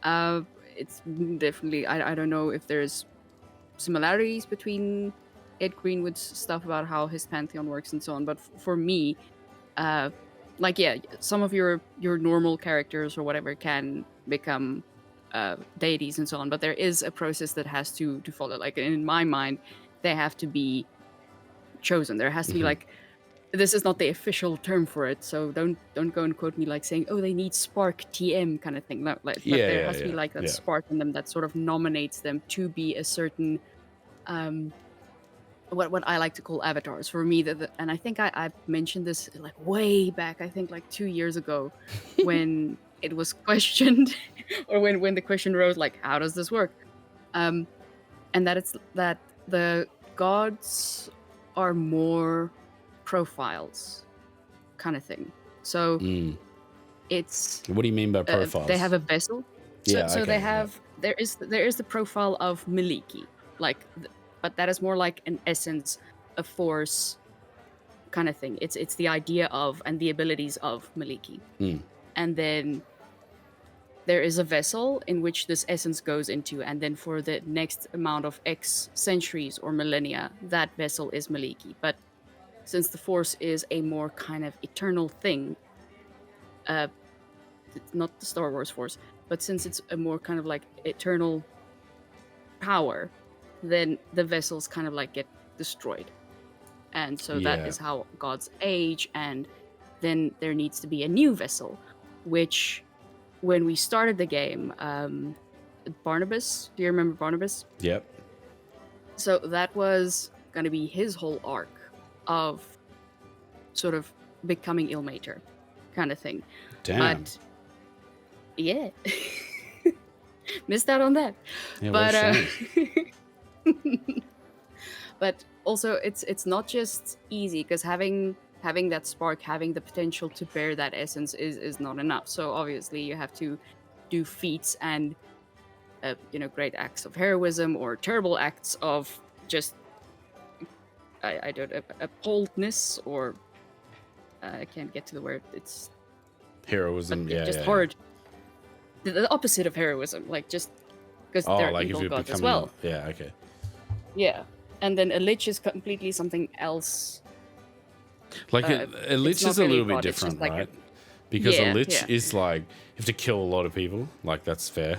it's definitely I don't know if there's similarities between Ed Greenwood's stuff about how his Pantheon works and so on, but for me, like, yeah, some of your normal characters or whatever can become deities and so on, but there is a process that has to follow. Like, in my mind, they have to be chosen. There has to be like, this is not the official term for it, so don't go and quote me like saying, oh, they need spark TM kind of thing. No, like, but there has to be like that spark in them that sort of nominates them to be a certain what I like to call avatars. For me, and I think I mentioned this like way back, I think like 2 years ago, when it was questioned, or when the question rose, like, how does this work? And that the gods are more profiles, kind of thing. So it's. What do you mean by profiles? They have a vessel. So okay, they have. There is the profile of Maliki, like. But that is more like an essence, a force kind of thing. It's the idea of and the abilities of Maliki. And then there is a vessel in which this essence goes into, and then for the next amount of X centuries or millennia, that vessel is Maliki. But since the force is a more kind of eternal thing, not the Star Wars force, but since it's a more kind of like eternal power, then the vessels kind of like get destroyed. And so that is how gods age, and then there needs to be a new vessel, which when we started the game, Barnabas, do you remember Barnabas? Yep. So that was going to be his whole arc of sort of becoming Ilmater kind of thing. Damn. But yeah. Missed out on that. Yeah, but but also it's not just easy, because having that spark, having the potential to bear that essence is not enough. So obviously you have to do feats and great acts of heroism or terrible acts of just I don't boldness, or I can't get to the word. It's heroism. Hard. The opposite of heroism, like just because they're like evil if you're gods as well. Yeah. Okay. Yeah, and then a lich is completely something else. Like a lich is a little bit different, like right? Because a lich is like, you have to kill a lot of people. Like, that's fair.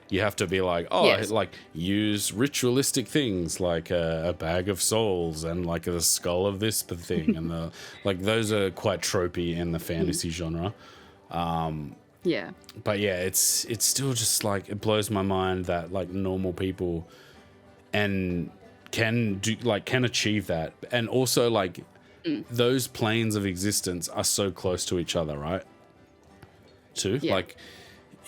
You have to be like, like use ritualistic things like a bag of souls and like the skull of this thing, and the like. Those are quite tropey in the fantasy genre. Yeah. But yeah, it's still just like, it blows my mind that like normal people and can achieve that, and also like those planes of existence are so close to each other, right? Like,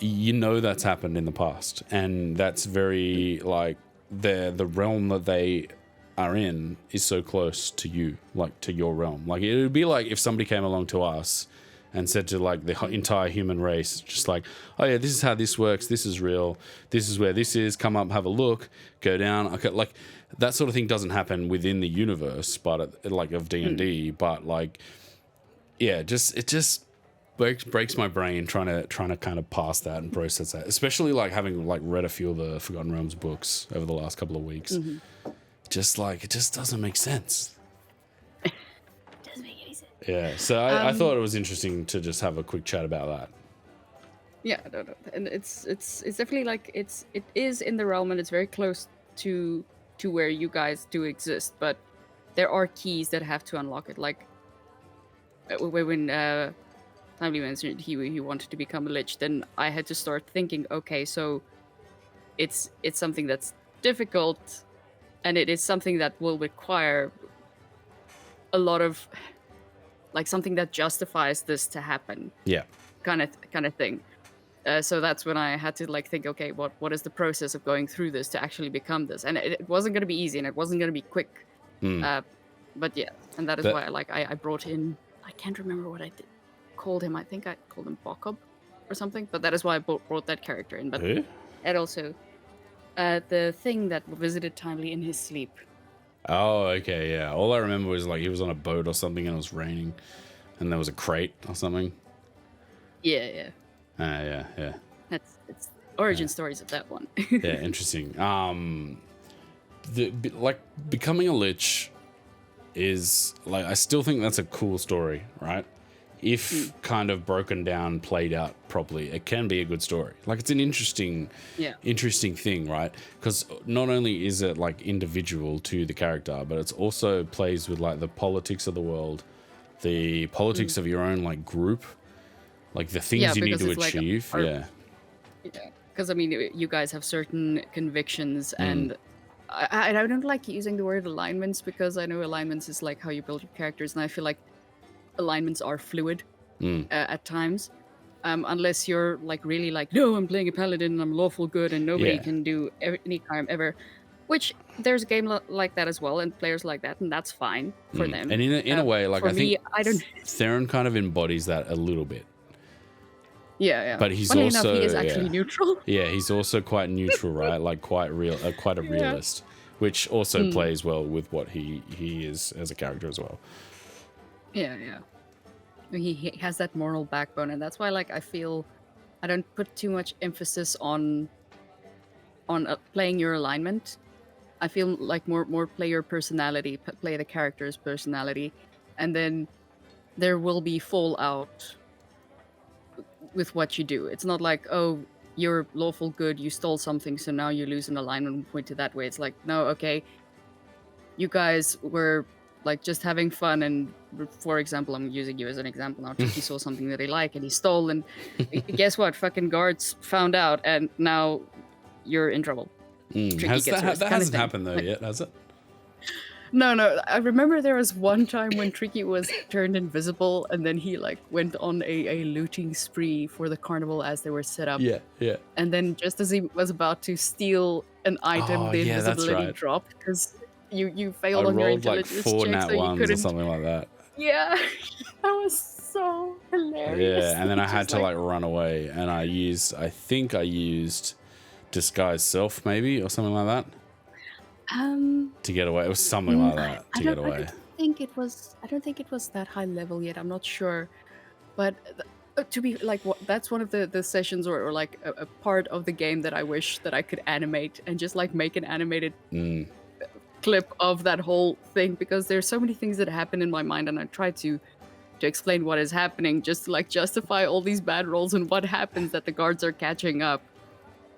that's happened in the past, and that's very like the realm that they are in is so close to you, like to your realm. Like it would be like if somebody came along to us and said to like the entire human race, just like, oh yeah, this is how this works, this is real, this is where this is, come up, have a look, go down. Okay, like that sort of thing doesn't happen within the universe, but like of D&D, but like, yeah, it just breaks my brain trying to kind of pass that and process that, especially like having like read a few of the Forgotten Realms books over the last couple of weeks. Just like it just doesn't make sense. It doesn't make any sense. Yeah, so I thought it was interesting to just have a quick chat about that. Yeah, no, and it's definitely like it is in the realm, and it's very close to where you guys do exist, but there are keys that have to unlock it. Like when Timely mentioned he wanted to become a lich, then I had to start thinking, okay, so it's something that's difficult, and it is something that will require a lot of like something that justifies this to happen. Yeah, kind of thing. So that's when I had to like think, okay, what is the process of going through this to actually become this? And it wasn't going to be easy, and it wasn't going to be quick. But yeah, and that is why I brought in, I can't remember what I called him. I think I called him Bokob or something. But that is why I brought that character in. But and also the thing that visited Timely in his sleep. Oh, okay, yeah. All I remember was like he was on a boat or something and it was raining, and there was a crate or something. Yeah. Yeah. It's origin stories of that one. Yeah, interesting. Like becoming a lich is like, I still think that's a cool story, right? If kind of broken down, played out properly, it can be a good story. Like it's an interesting thing, right? Because not only is it like individual to the character, but it's also plays with like the politics of the world, the politics of your own like group, like the things you need to achieve. Like because I mean, you guys have certain convictions, and I don't like using the word alignments, because I know alignments is like how you build your characters, and I feel like alignments are fluid at times, unless you're like really like, no, I'm playing a paladin and I'm lawful good and nobody can do any crime ever, which there's a game like that as well, and players like that, and that's fine for them. And in a way, like I think I don't. Theron kind of embodies that a little bit. Yeah. But he's Funny also enough, he is actually neutral. Yeah, he's also quite neutral, right? Like quite real, quite a realist, which also plays well with what he is as a character as well. Yeah. He has that moral backbone, and that's why like I feel I don't put too much emphasis on playing your alignment. I feel like more play your personality, play the character's personality, and then there will be fallout with what you do. It's not like, oh, you're lawful good, you stole something, so now you lose an alignment and point it that way. It's like, no, okay, you guys were like just having fun, and for example, I'm using you as an example now. Tricky saw something that he liked and he stole, and guess what? Fucking guards found out, and now you're in trouble. That hasn't happened though yet, has it? No. I remember there was one time when Tricky was turned invisible, and then he like went on a looting spree for the carnival as they were set up. Yeah. And then just as he was about to steal an item, the invisibility dropped because you failed on your intelligence like 4 check, nat so you ones couldn't. or something like that. Yeah, that was so hilarious. Yeah, and then I had to like run away, and I think I used disguise self maybe or something like that. To get away. It was something like that to get away. I don't think it was that high level yet. I'm not sure, but to be like, that's one of the sessions or like a part of the game that I wish that I could animate and just like make an animated clip of that whole thing, because there's so many things that happen in my mind, and I try to explain what is happening, just to like justify all these bad rolls and what happens that the guards are catching up,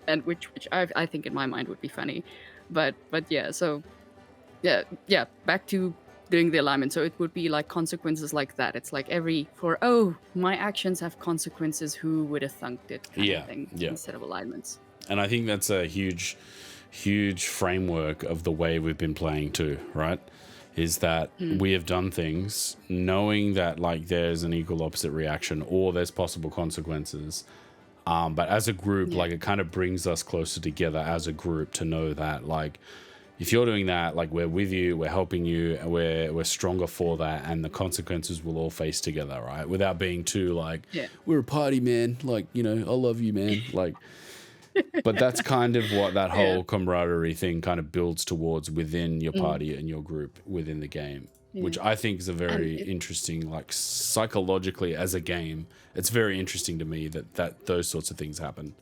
and which I think in my mind would be funny. But yeah, so yeah, back to doing the alignment. So it would be like consequences like that. It's like my actions have consequences, who would have thunked it kind of thing, instead of alignments. And I think that's a huge framework of the way we've been playing too, right? Is that we have done things knowing that like there's an equal opposite reaction or there's possible consequences. But as a group, like it kind of brings us closer together as a group to know that like if you're doing that, like we're with you, we're helping you, and we're stronger for that, and the consequences we'll all face together, right? Without being too like, we're a party, man. Like, you know, I love you, man. Like, but that's kind of what that whole camaraderie thing kind of builds towards within your party and your group within the game, which I think is a very interesting, like psychologically as a game, it's very interesting to me that those sorts of things happen.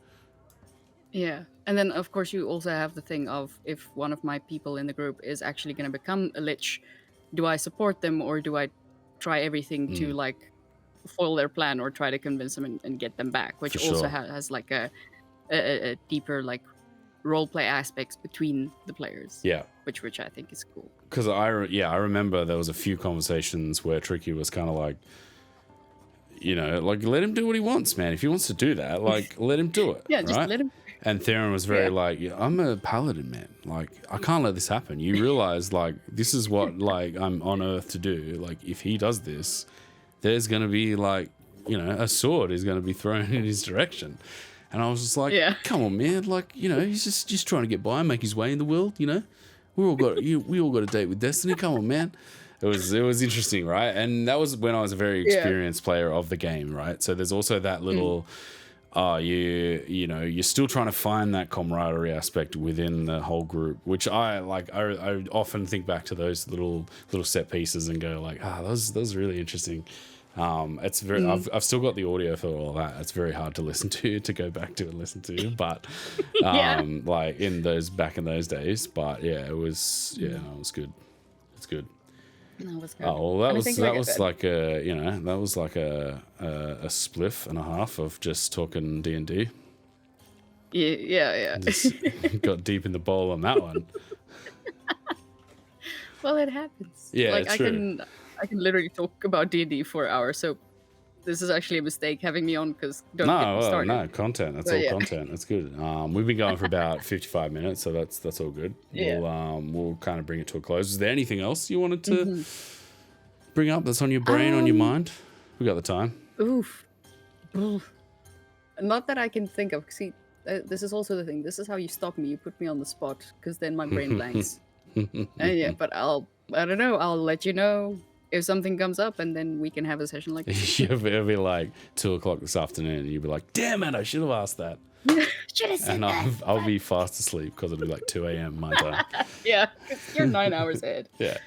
Yeah. And then, of course, you also have the thing of if one of my people in the group is actually going to become a lich, do I support them or do I try everything to like foil their plan or try to convince them and get them back, which also has like a deeper like roleplay aspects between the players. Yeah. Which I think is cool. Because I remember there was a few conversations where Tricky was kind of like, you know, like let him do what he wants, man. If he wants to do that, like let him do it. Yeah, just let him. And Theron was very like, I'm a paladin, man. Like, I can't let this happen. You realize, like, this is what, like, I'm on Earth to do. Like, if he does this, there's going to be, like, you know, a sword is going to be thrown in his direction. And I was just like, come on, man. Like, you know, he's just trying to get by and make his way in the world, you know. We all got a date with destiny. Come on, man. It was interesting, right? And that was when I was a very experienced player of the game, right? So there's also that little... you know, you're still trying to find that camaraderie aspect within the whole group, which I like. I often think back to those little set pieces and go like, those are really interesting. It's very. I've still got the audio for all that. It's very hard to listen to go back to and listen to, but like in those days. But yeah, it was it was good. It's good. No, it was good. Oh, well, that was like a, you know, that was like a spliff and a half of just talking D&D. Yeah. Just got deep in the bowl on that one. Well, it happens. Yeah, like true. I can literally talk about D&D for hours. So this is actually a mistake having me on because don't get me started. No, content. That's all content. That's good. We've been going for about 55 minutes, so that's all good. Yeah. We'll kind of bring it to a close. Is there anything else you wanted to bring up that's on your brain, on your mind? We got the time. Oof. Not that I can think of. See, this is also the thing. This is how you stop me. You put me on the spot because then my brain blanks. But I don't know. I'll let you know if something comes up, and then we can have a session like this. It'll be like 2:00 this afternoon, and you'll be like, "Damn it, I should have asked that." Should have said and that. I'll be fast asleep because it'll be like 2 a.m. my time. Yeah, you're 9 hours ahead. Yeah.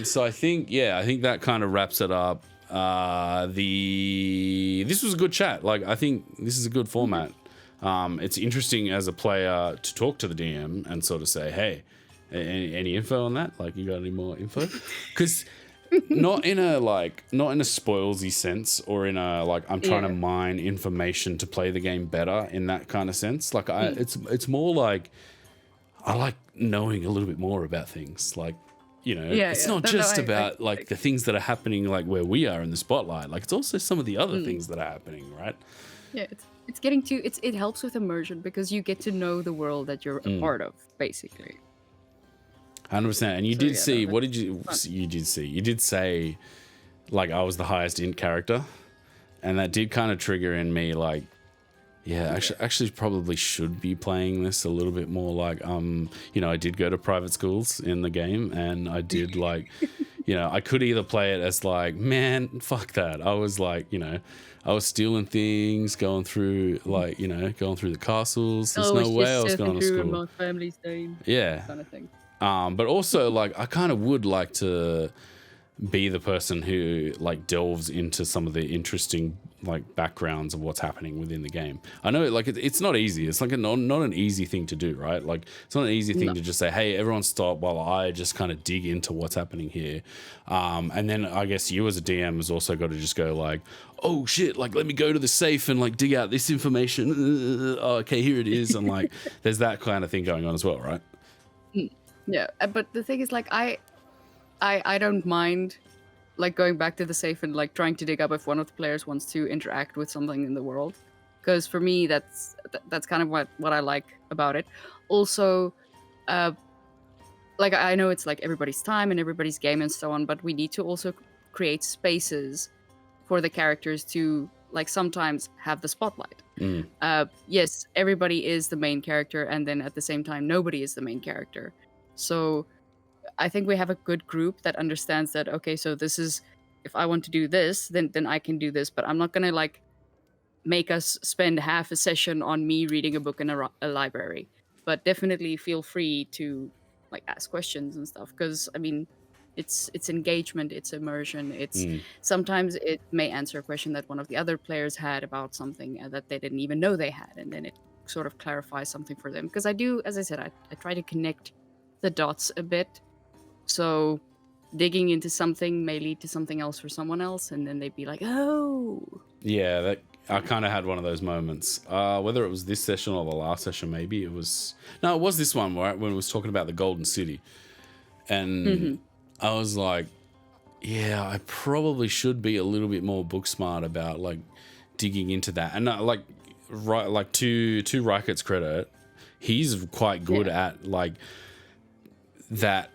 So I think that kind of wraps it up. This was a good chat. Like, I think this is a good format. It's interesting as a player to talk to the DM and sort of say, hey, any info on that? Like, you got any more info? Because not in a spoilsy sense or in a like I'm trying to mine information to play the game better in that kind of sense. Like it's more like I like knowing a little bit more about things. Like, you know, it's not just about like the things that are happening like where we are in the spotlight. Like, it's also some of the other things that are happening, right? Yeah, it's getting to it helps with immersion because you get to know the world that you're a part of, basically. 100%. And you did see, what did you did see? You did say, like, I was the highest int character. And that did kind of trigger in me, like, actually probably should be playing this a little bit more like, you know, I did go to private schools in the game. And I did, like, you know, I could either play it as, like, man, fuck that. I was, like, you know, I was stealing things, going through the castles. There's no way I was going to school. My family's name. Yeah. Kind of thing. But also, like, I kind of would like to be the person who, like, delves into some of the interesting, like, backgrounds of what's happening within the game. I know, like, it's not easy. It's, like, not an easy thing to do, right? Like, it's not an easy thing to just say, hey, everyone stop while I just kind of dig into what's happening here. And then I guess you as a DM has also got to just go, like, oh, shit, like, let me go to the safe and, like, dig out this information. Okay, here it is. And, like, there's that kind of thing going on as well, right? Yeah, but the thing is, like, I don't mind, like, going back to the safe and, like, trying to dig up if one of the players wants to interact with something in the world, because for me that's kind of what I like about it. Also, like, I know it's like everybody's time and everybody's game and so on, but we need to also create spaces for the characters to, like sometimes have the spotlight. Yes, everybody is the main character, and then at the same time, nobody is the main character. So I think we have a good group that understands that, okay, so this is, if I want to do this, then I can do this, but I'm not gonna like make us spend half a session on me reading a book in a library. But definitely feel free to like ask questions and stuff, because I mean, it's engagement, it's immersion, it's sometimes it may answer a question that one of the other players had about something that they didn't even know they had, and then it sort of clarifies something for them. Because I do, as I said, I try to connect the dots a bit. So digging into something may lead to something else for someone else, and then they'd be like, oh. Yeah, that I kind of had one of those moments. Whether it was this session or the last session, maybe it was. No, it was this one, right? When it was talking about the Golden City. And I was like, yeah, I probably should be a little bit more book smart about like digging into that. And like, right, like to Reichert's credit, he's quite good at like that.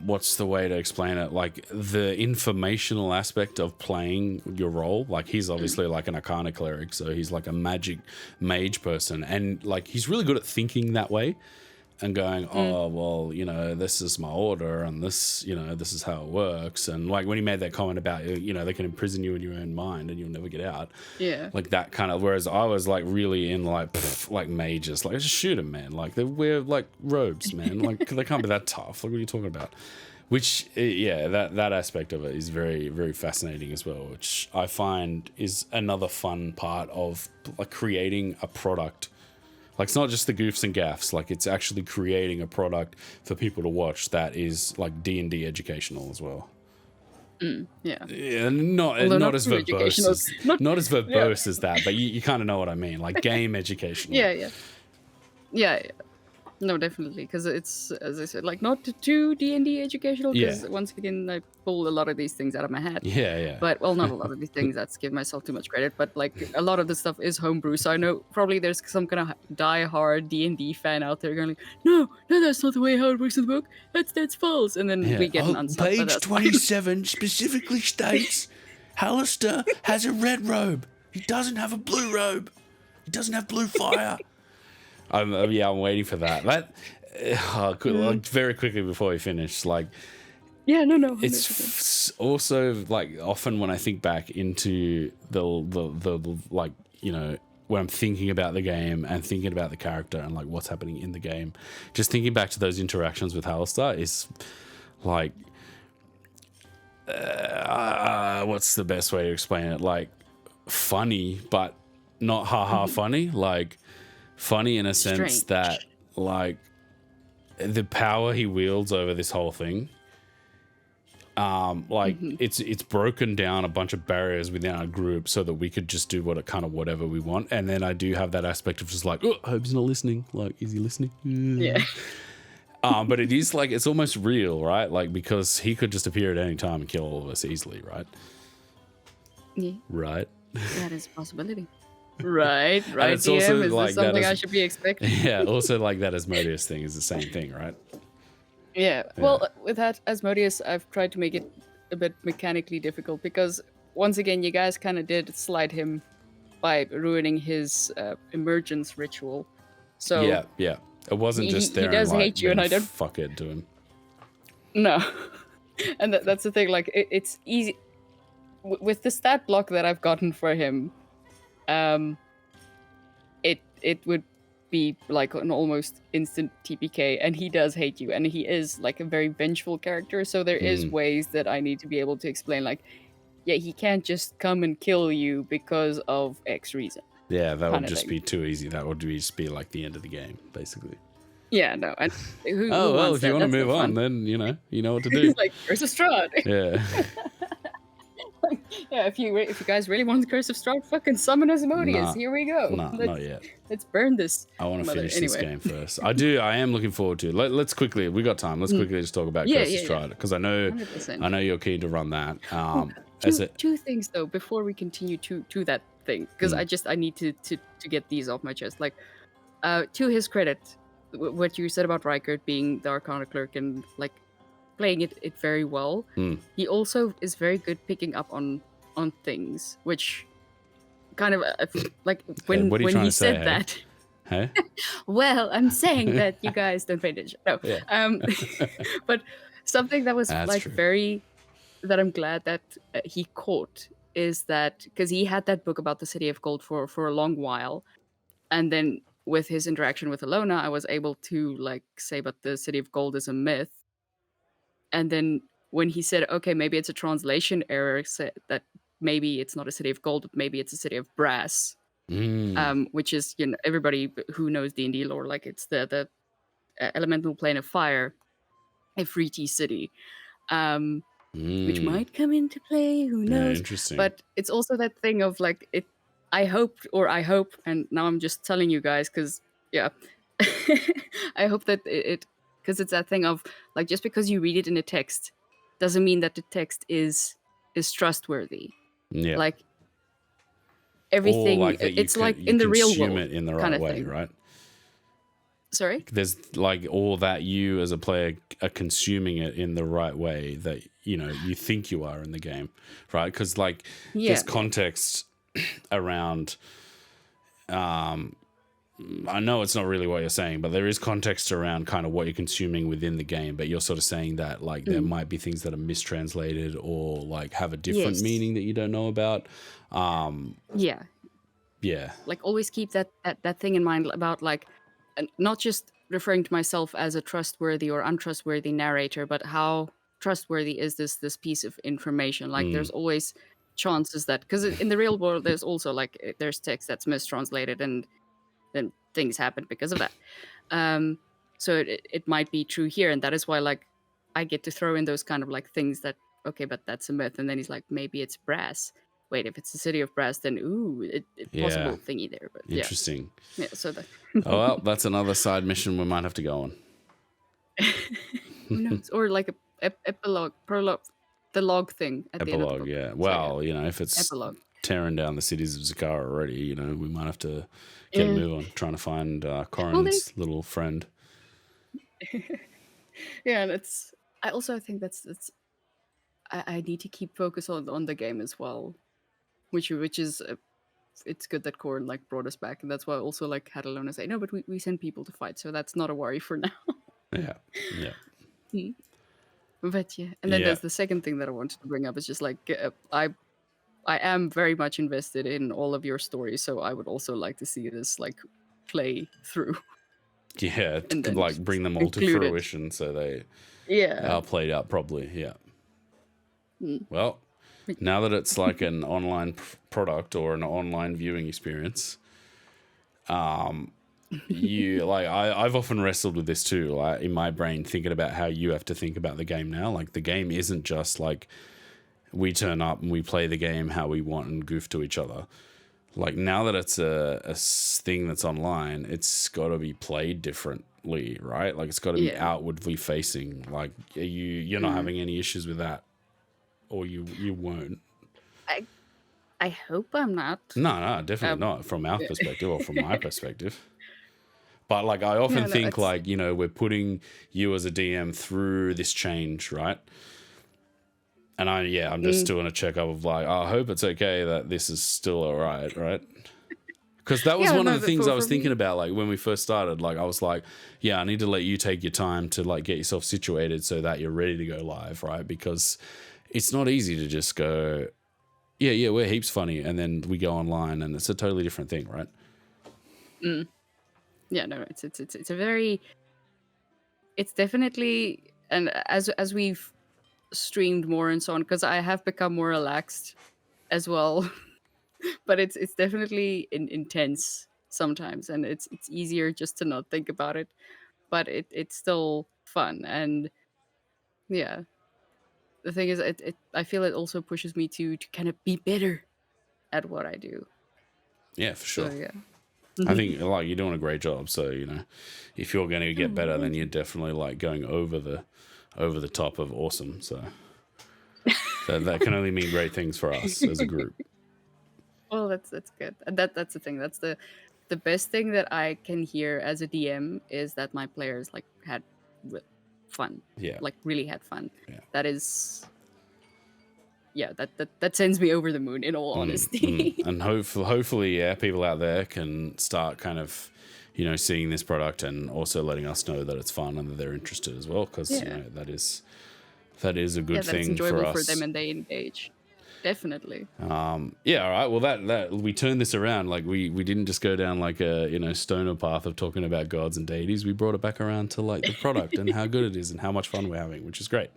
What's the way to explain it? Like the informational aspect of playing your role. Like he's obviously like an Arcana cleric, so he's like a magic mage person, and like he's really good at thinking that way and going, oh well, you know, this is my order, and this, you know, this is how it works. And like when he made that comment about, you know, they can imprison you in your own mind and you'll never get out. Yeah. Like that kind of. Whereas I was like really in like like mages, like just shoot them, man. Like they wear like robes, man. Like they can't be that tough. Like what are you talking about? Which yeah, that aspect of it is very, very fascinating as well. Which I find is another fun part of like creating a product. Like it's not just the goofs and gaffs, like it's actually creating a product for people to watch that is like D&D educational as well. Yeah. Yeah, not as verbose as that, but you kind of know what I mean, like game educational. Yeah. No, definitely, because it's, as I said, like not too D&D educational, because once again, I pull a lot of these things out of my head. Yeah. But, well, not a lot of these things, that's giving myself too much credit, but like a lot of the stuff is homebrew, so I know probably there's some kind of die-hard D&D fan out there going like, no, that's not the way how it works in the book, that's false, and then we get an unstuck. Page 27 specifically states Hallister has a red robe. He doesn't have a blue robe. He doesn't have blue fire. I'm waiting for that. Like, very quickly before we finish, like, yeah, no. It's also like often when I think back into the like, you know, when I'm thinking about the game and thinking about the character and like what's happening in the game, just thinking back to those interactions with Hallister is like, what's the best way to explain it? Like funny, but not funny, like. Funny in a sense that, like, the power he wields over this whole thing, it's broken down a bunch of barriers within our group so that we could just do whatever we want. And then I do have that aspect of just like, oh, I hope he's not listening. Like, is he listening? Yeah. But it is like, it's almost real, right? Like, because he could just appear at any time and kill all of us easily, right? Yeah. Right. That is a possibility. Right. And it's DM, also is like this something I should be expecting? Yeah, also like that Asmodeus thing is the same thing, right? Yeah. Well, with that Asmodeus, I've tried to make it a bit mechanically difficult because, once again, you guys kind of did slide him by ruining his emergence ritual. So yeah. It wasn't just there. He does hate you, and I don't fuck it to him. No, and that's the thing. Like, it's easy with the stat block that I've gotten for him. It would be like an almost instant TPK, and he does hate you, and he is like a very vengeful character, so there is ways that I need to be able to explain, like, yeah, he can't just come and kill you because of X reason. Yeah, that would just be too easy. That would just be like the end of the game, basically. Yeah, no. And who well, if you want to move on, then you know what to do. He's like, Curse of Strahd. Yeah. Yeah, if you guys really want the Curse of Strahd, fucking summon Asmodeus. Here we go. Not yet. Let's burn this. I want to finish this game first. I am looking forward to it. Let's quickly. We got time. Let's quickly just talk about Curse of Strahd because I know you're keen to run that. Two things though before we continue to that thing, because I need to get these off my chest. Like, to his credit, what you said about Reichert being the Arcana clerk and like playing it very well. He also is very good picking up on things, which kind of like Hey, what are you when trying he to say, said that. Hey? Well, I'm saying that you guys don't pay attention. No, Yeah. but something that was That's like true. that I'm glad that he caught is that because he had that book about the city of gold for a long while, and then with his interaction with Alona, I was able to like say, but the city of gold is a myth. And then when he said, okay, maybe it's a translation error, that maybe it's not a city of gold, but maybe it's a city of brass. Which is, you know, everybody who knows D&D lore, like it's the elemental plane of fire, Efreeti city, which might come into play, who Yeah, knows. interesting. But it's also that thing of like it. I hope, and now I'm just telling you guys because yeah, I hope that it because it's that thing of like just because you read it in a text doesn't mean that the text is trustworthy. Yeah. Like Or everything, like that it's like you in the real consume world it in the kind right of way, thing. right? Sorry? There's like all that you as a player are consuming it in the right way that, you know, you think you are in the game, right? Because like there's context around, I know it's not really what you're saying, but there is context around kind of what you're consuming within the game. But you're sort of saying that like there might be things that are mistranslated or like have a different meaning that you don't know about. Yeah. Yeah. Like always keep that thing in mind about like not just referring to myself as a trustworthy or untrustworthy narrator, but how trustworthy is this piece of information? Like there's always chances that because in the real world there's also like there's text that's mistranslated and then things happen because of that. So it might be true here, and that is why like I get to throw in those kind of like things that okay, but that's a myth, and then he's like maybe it's brass. Wait, if it's the city of brass, then possible thingy there. But Interesting. yeah. So that Oh, well, that's another side mission we might have to go on. who knows? Or like a prologue, the log thing at the end of the book. Yeah. So, Well, you know, if it's epilogue. tearing down the cities of Zakara already, you know, we might have to get a move on trying to find Corin's little friend. Yeah, and I also think that's I need to keep focus on the game as well, which is it's good that Corin like brought us back, and that's why I also like had Alona say no, but we send people to fight, so that's not a worry for now. Yeah. But yeah, and then there's the second thing that I wanted to bring up is just like I am very much invested in all of your stories, so I would also like to see this like play through. Yeah, And then like bring them all to fruition so they are played out properly. Yeah. Well, now that it's like an online product or an online viewing experience, you like I've often wrestled with this too, like in my brain, thinking about how you have to think about the game now. Like the game isn't just like we turn up and we play the game how we want and goof to each other. Like now that it's a thing that's online, it's got to be played differently, right? Like it's got to be outwardly facing. Like you're not having any issues with that, or you won't. I hope I'm not. No, definitely not from our perspective or from my perspective. But like I often think like, you know, we're putting you as a DM through this change, right? And I'm just doing a checkup of like, I hope it's okay that this is still all right, right? Because that was one of the things I was thinking about, like when we first started. Like I was like, I need to let you take your time to like get yourself situated so that you're ready to go live, right? Because it's not easy to just go, we're heaps funny, and then we go online and it's a totally different thing, right? Yeah, no, it's a very, it's definitely, and as we've streamed more and so on, because I have become more relaxed as well. But it's definitely intense sometimes, and it's easier just to not think about it. But it's still fun, and yeah. The thing is, I feel it also pushes me to kind of be better at what I do. Yeah, for sure. So, yeah. I think like you're doing a great job. So, you know, if you're going to get better, then you're definitely like going over the top of awesome. So that can only mean great things for us as a group. Well, that's good. And that's the thing. That's the best thing that I can hear as a DM is that my players like had fun. Yeah. Like really had fun. Yeah. That is yeah, that sends me over the moon, in all honesty. And hopefully, yeah, people out there can start kind of, you know, seeing this product and also letting us know that it's fun and that they're interested as well, because you know, that is a good thing enjoyable for us. for them and they engage. Definitely. Yeah, all right. Well, that we turned this around. Like we didn't just go down like a, you know, stoner path of talking about gods and deities. We brought it back around to like the product and how good it is and how much fun we're having, which is great.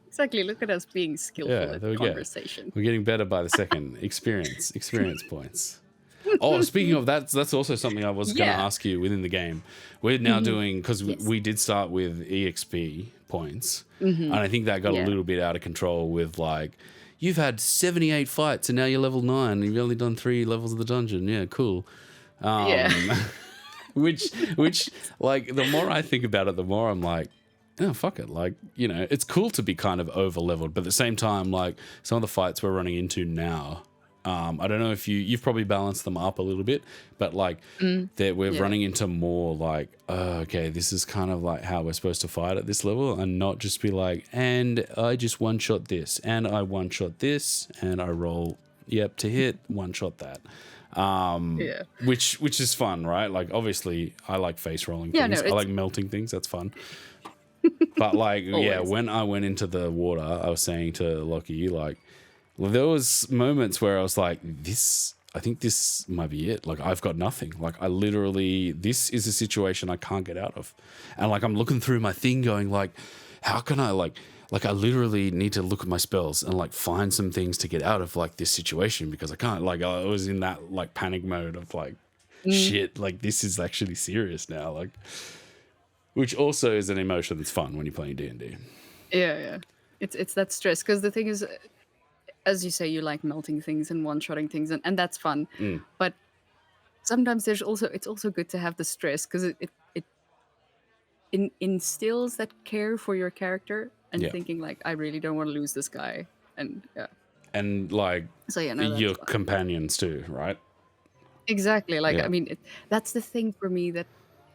Exactly. Look at us being skillful at conversation. We're getting better by the second. Experience points. Oh, speaking of that, that's also something I was going to ask you within the game. We're now doing, because we did start with EXP points, and I think that got a little bit out of control with like, you've had 78 fights and now you're level 9 and you've only done 3 levels of the dungeon. Yeah, cool. Which like the more I think about it, the more I'm like, oh, fuck it. Like, you know, it's cool to be kind of over leveled, but at the same time, like some of the fights we're running into now, I don't know if you've probably balanced them up a little bit, but like that we're running into more like, okay, this is kind of like how we're supposed to fight at this level, and not just be like, and I just one shot this, and I one shot this, and I roll to hit, one shot that. Which is fun, right? Like obviously I like face rolling things. I like melting things. That's fun. But like, when I went into the water, I was saying to Lockie, like, well, there was moments where I was like, I think this might be it. Like, I've got nothing. Like, I literally, this is a situation I can't get out of. And like, I'm looking through my thing going like, how can I like I literally need to look at my spells and like find some things to get out of like this situation, because I can't, like, I was in that like panic mode of like, shit, like this is actually serious now. Like, which also is an emotion that's fun when you're playing D&D. Yeah. It's that stress. Because the thing is, as you say, you like melting things and one-shotting things, and that's fun. But sometimes it's also good to have the stress, because it instills that care for your character and thinking like, I really don't want to lose this guy, and and like your fun. companions too, right? Exactly. Like I mean, that's the thing for me, that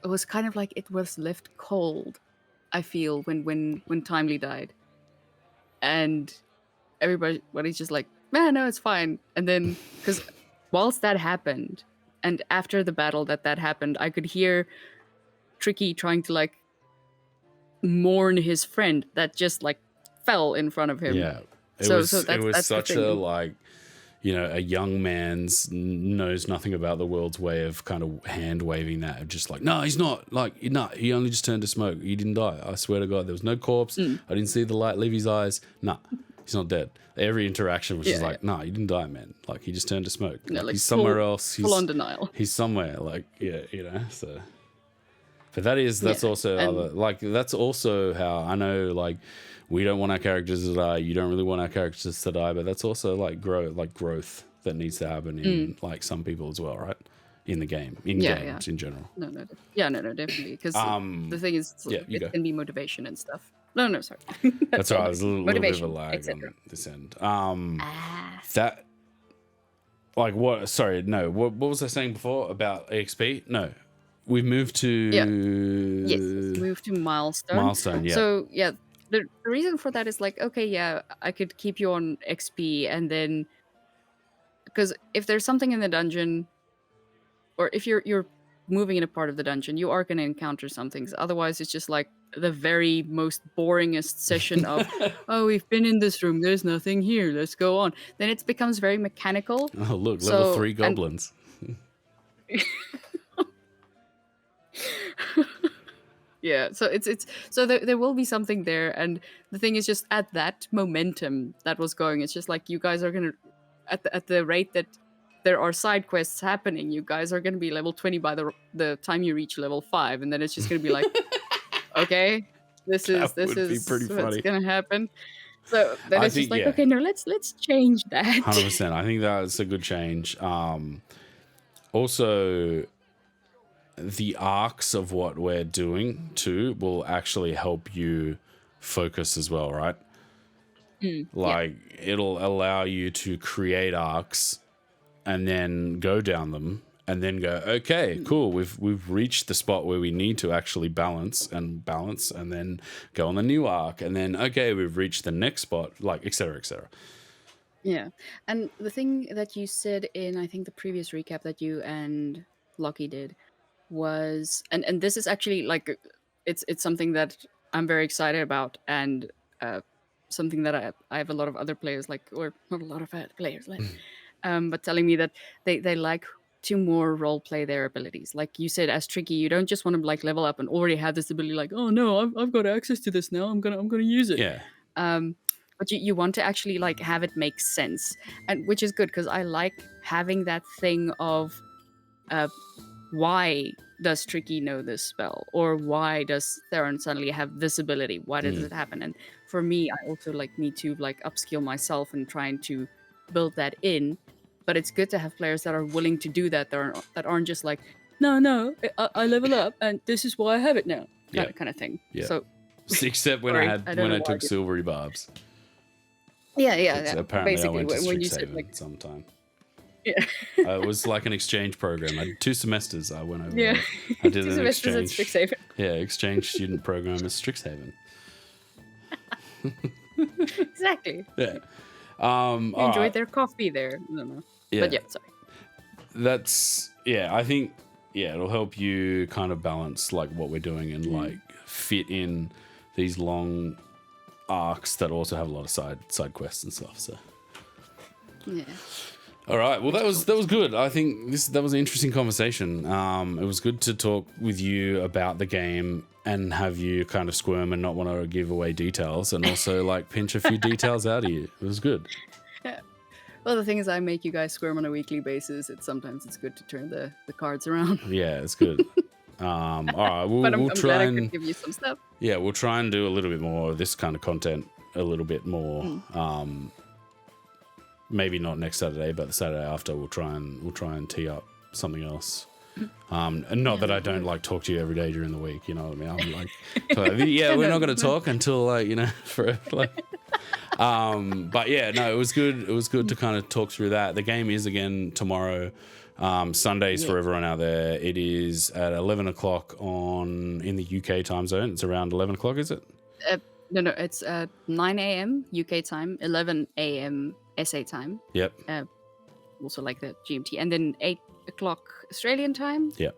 it was kind of like it was left cold. I feel when Timely died, and everybody's just like, man, no, it's fine. And then, because whilst that happened, and after the battle that happened, I could hear Tricky trying to like mourn his friend that just like fell in front of him. Yeah, it was such a like, you know, a young man's knows nothing about the world's way of kind of hand waving that, of just like, no, he's not, like, no, he only just turned to smoke. He didn't die. I swear to God, there was no corpse. I didn't see the light leave his eyes. Nah. He's not dead. Every interaction was just like, nah, you didn't die, man. Like, he just turned to smoke. No, like he's somewhere else. Full on denial. He's somewhere. Like, yeah, you know, so. But that's also that's also how I know, like, we don't want our characters to die. You don't really want our characters to die, but that's also like growth that needs to happen in like some people as well, right? In the game, games in general. No, definitely. Because the thing is, it can be motivation and stuff. No, sorry. That's right. There's a little bit of a lag on this end. That, like, what? Sorry, no. What was I saying before about EXP? No, we've moved to. Yes, moved to milestone. Milestone, yeah. So the reason for that is like, okay, I could keep you on XP, and then because if there's something in the dungeon, or if you're moving in a part of the dungeon, you are going to encounter some things. Otherwise, it's just like the very most boringest session of, oh, we've been in this room, there's nothing here, let's go on. Then it becomes very mechanical. Oh, look, level 3 goblins. Yeah, so it's so there will be something there, and the thing is, just at that momentum that was going, it's just like, you guys are gonna, at the rate that there are side quests happening, you guys are gonna be level 20 by the time you reach level 5, and then it's just gonna be like, okay, this is pretty what's funny. gonna happen. So then it's just like, okay, no, let's change that. 100%. I think that's a good change. Also, the arcs of what we're doing too will actually help you focus as well, right? It'll allow you to create arcs and then go down them and then go, okay, cool, we've reached the spot where we need to actually balance, and then go on the new arc, and then okay, we've reached the next spot, like et cetera, et cetera. Yeah. And the thing that you said in, I think, the previous recap that you and Lockie did was, and this is actually like, it's something that I'm very excited about, and something that I have a lot of other players like, or not a lot of other players like, but telling me that they like to more role play their abilities. Like you said, as Tricky, you don't just want to like level up and already have this ability. Like, oh no, I've got access to this now. I'm gonna use it. Yeah. But you want to actually like have it make sense, and which is good because I like having that thing of why does Tricky know this spell, or why does Theron suddenly have this ability? Why does it happen? And for me, I also like need to like upskill myself and trying to build that in. But it's good to have players that are willing to do that, that aren't just like, no, I level up and this is why I have it now, kind of thing. Yeah. So except when I took silvery barbs. Yeah. Apparently, basically, I went to when you Strixhaven said like sometime. Yeah. It was like an exchange program. I did 2 semesters. I went over Yeah. there. I did 2 an semesters at exchange. Strixhaven. Yeah, exchange student program at Strixhaven. Exactly. Yeah. Enjoyed their coffee there. I don't know. Yeah. But yeah, sorry. That's I think it'll help you kind of balance like what we're doing and like fit in these long arcs that also have a lot of side quests and stuff. So yeah. All right. Well, that was good. I think that was an interesting conversation. It was good to talk with you about the game and have you kind of squirm and not want to give away details, and also like pinch a few details out of you. It was good. Yeah. Well, the thing is, I make you guys squirm on a weekly basis. Sometimes it's good to turn the cards around. Yeah, it's good. All right. But I'm try glad I and could give you some stuff. yeah, we'll try and do a little bit more of this kind of content, a little bit more. Maybe not next Saturday, but the Saturday after we'll try and tee up something else. And not that I don't like talk to you every day during the week, you know what I mean? I'm like, we're not going to talk until like, forever. Like, but yeah, no, it was good. It was good to kind of talk through that. The game is again tomorrow. Sundays for everyone out there. It is at 11 o'clock in the UK time zone. It's around 11 o'clock, is it? No, it's 9 a.m. UK time, 11 a.m. SA time. Yep. Also like the GMT, and then 8 o'clock Australian time. Yep.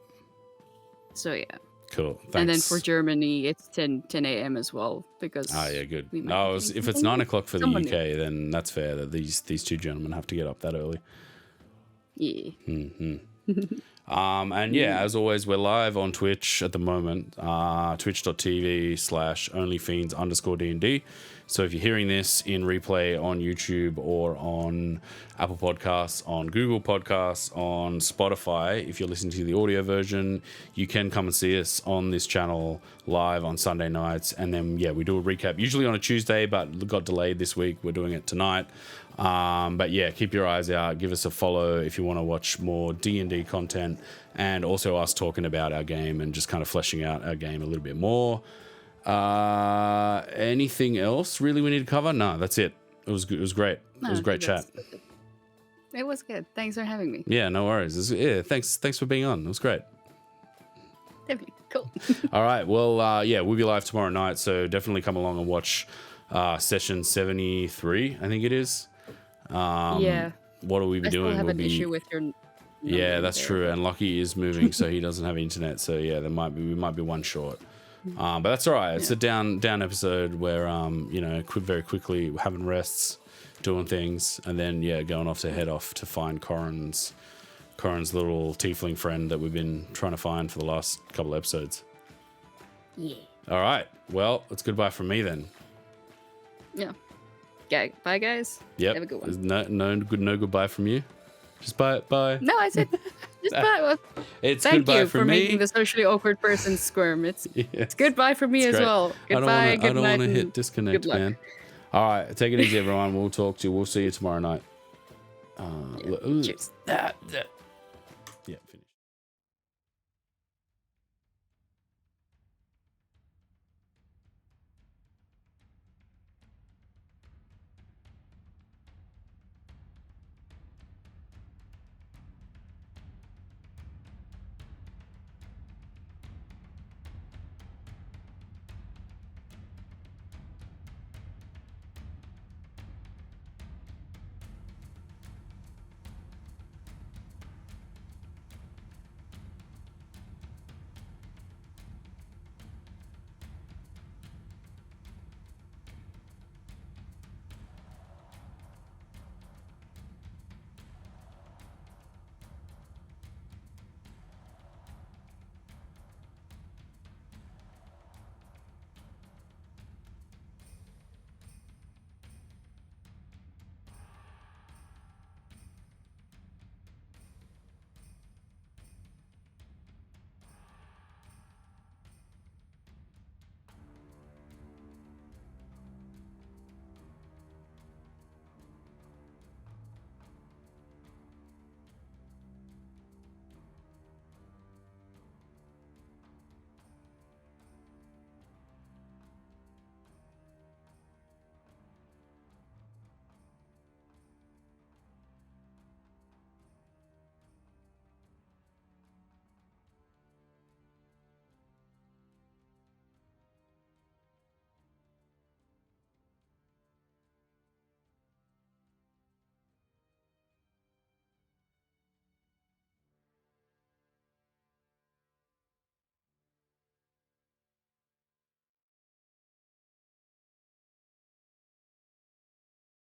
So yeah. Cool. Thanks. And then for Germany, it's 10 a.m. as well, because yeah, good. No, if it's 9 o'clock for the UK, then that's fair that these 2 gentlemen have to get up that early. Yeah. And as always, we're live on Twitch at the moment, twitch.tv/OnlyFiends_DND. So if you're hearing this in replay on YouTube or on Apple Podcasts, on Google Podcasts, on Spotify, if you're listening to the audio version, you can come and see us on this channel live on Sunday nights. And then, we do a recap, usually on a Tuesday, but got delayed this week. We're doing it tonight. But keep your eyes out. Give us a follow if you want to watch more D&D content, and also us talking about our game and just kind of fleshing out our game a little bit more. Anything else really we need to cover? No, that's it. It was good. It was great. It was a great chat. It was good. Thanks for having me. Yeah, no worries. Thanks for being on. It was great. Definitely. Cool. All right. Well, we'll be live tomorrow night, so definitely come along and watch session 73, I think it is. What will we be doing? I still have an issue with your Yeah, that's true. And Lockie is moving, so he doesn't have internet. So we might be one short. But that's all right. It's a down episode where very quickly having rests, doing things, and then going off to find Corin's little tiefling friend that we've been trying to find for the last couple of episodes. Yeah. All right. Well, it's goodbye from me then. Yeah. Okay. Bye, guys. Yep. Have a good one. No goodbye from you. Just bye. No, I said just bye. Well, it's thank goodbye you for for me. making the socially awkward person squirm. It's goodbye for me as great. well. Goodbye. I don't want to hit disconnect, good luck. man. All right, take it easy, everyone. We'll talk to you. We'll see you tomorrow night. Cheers.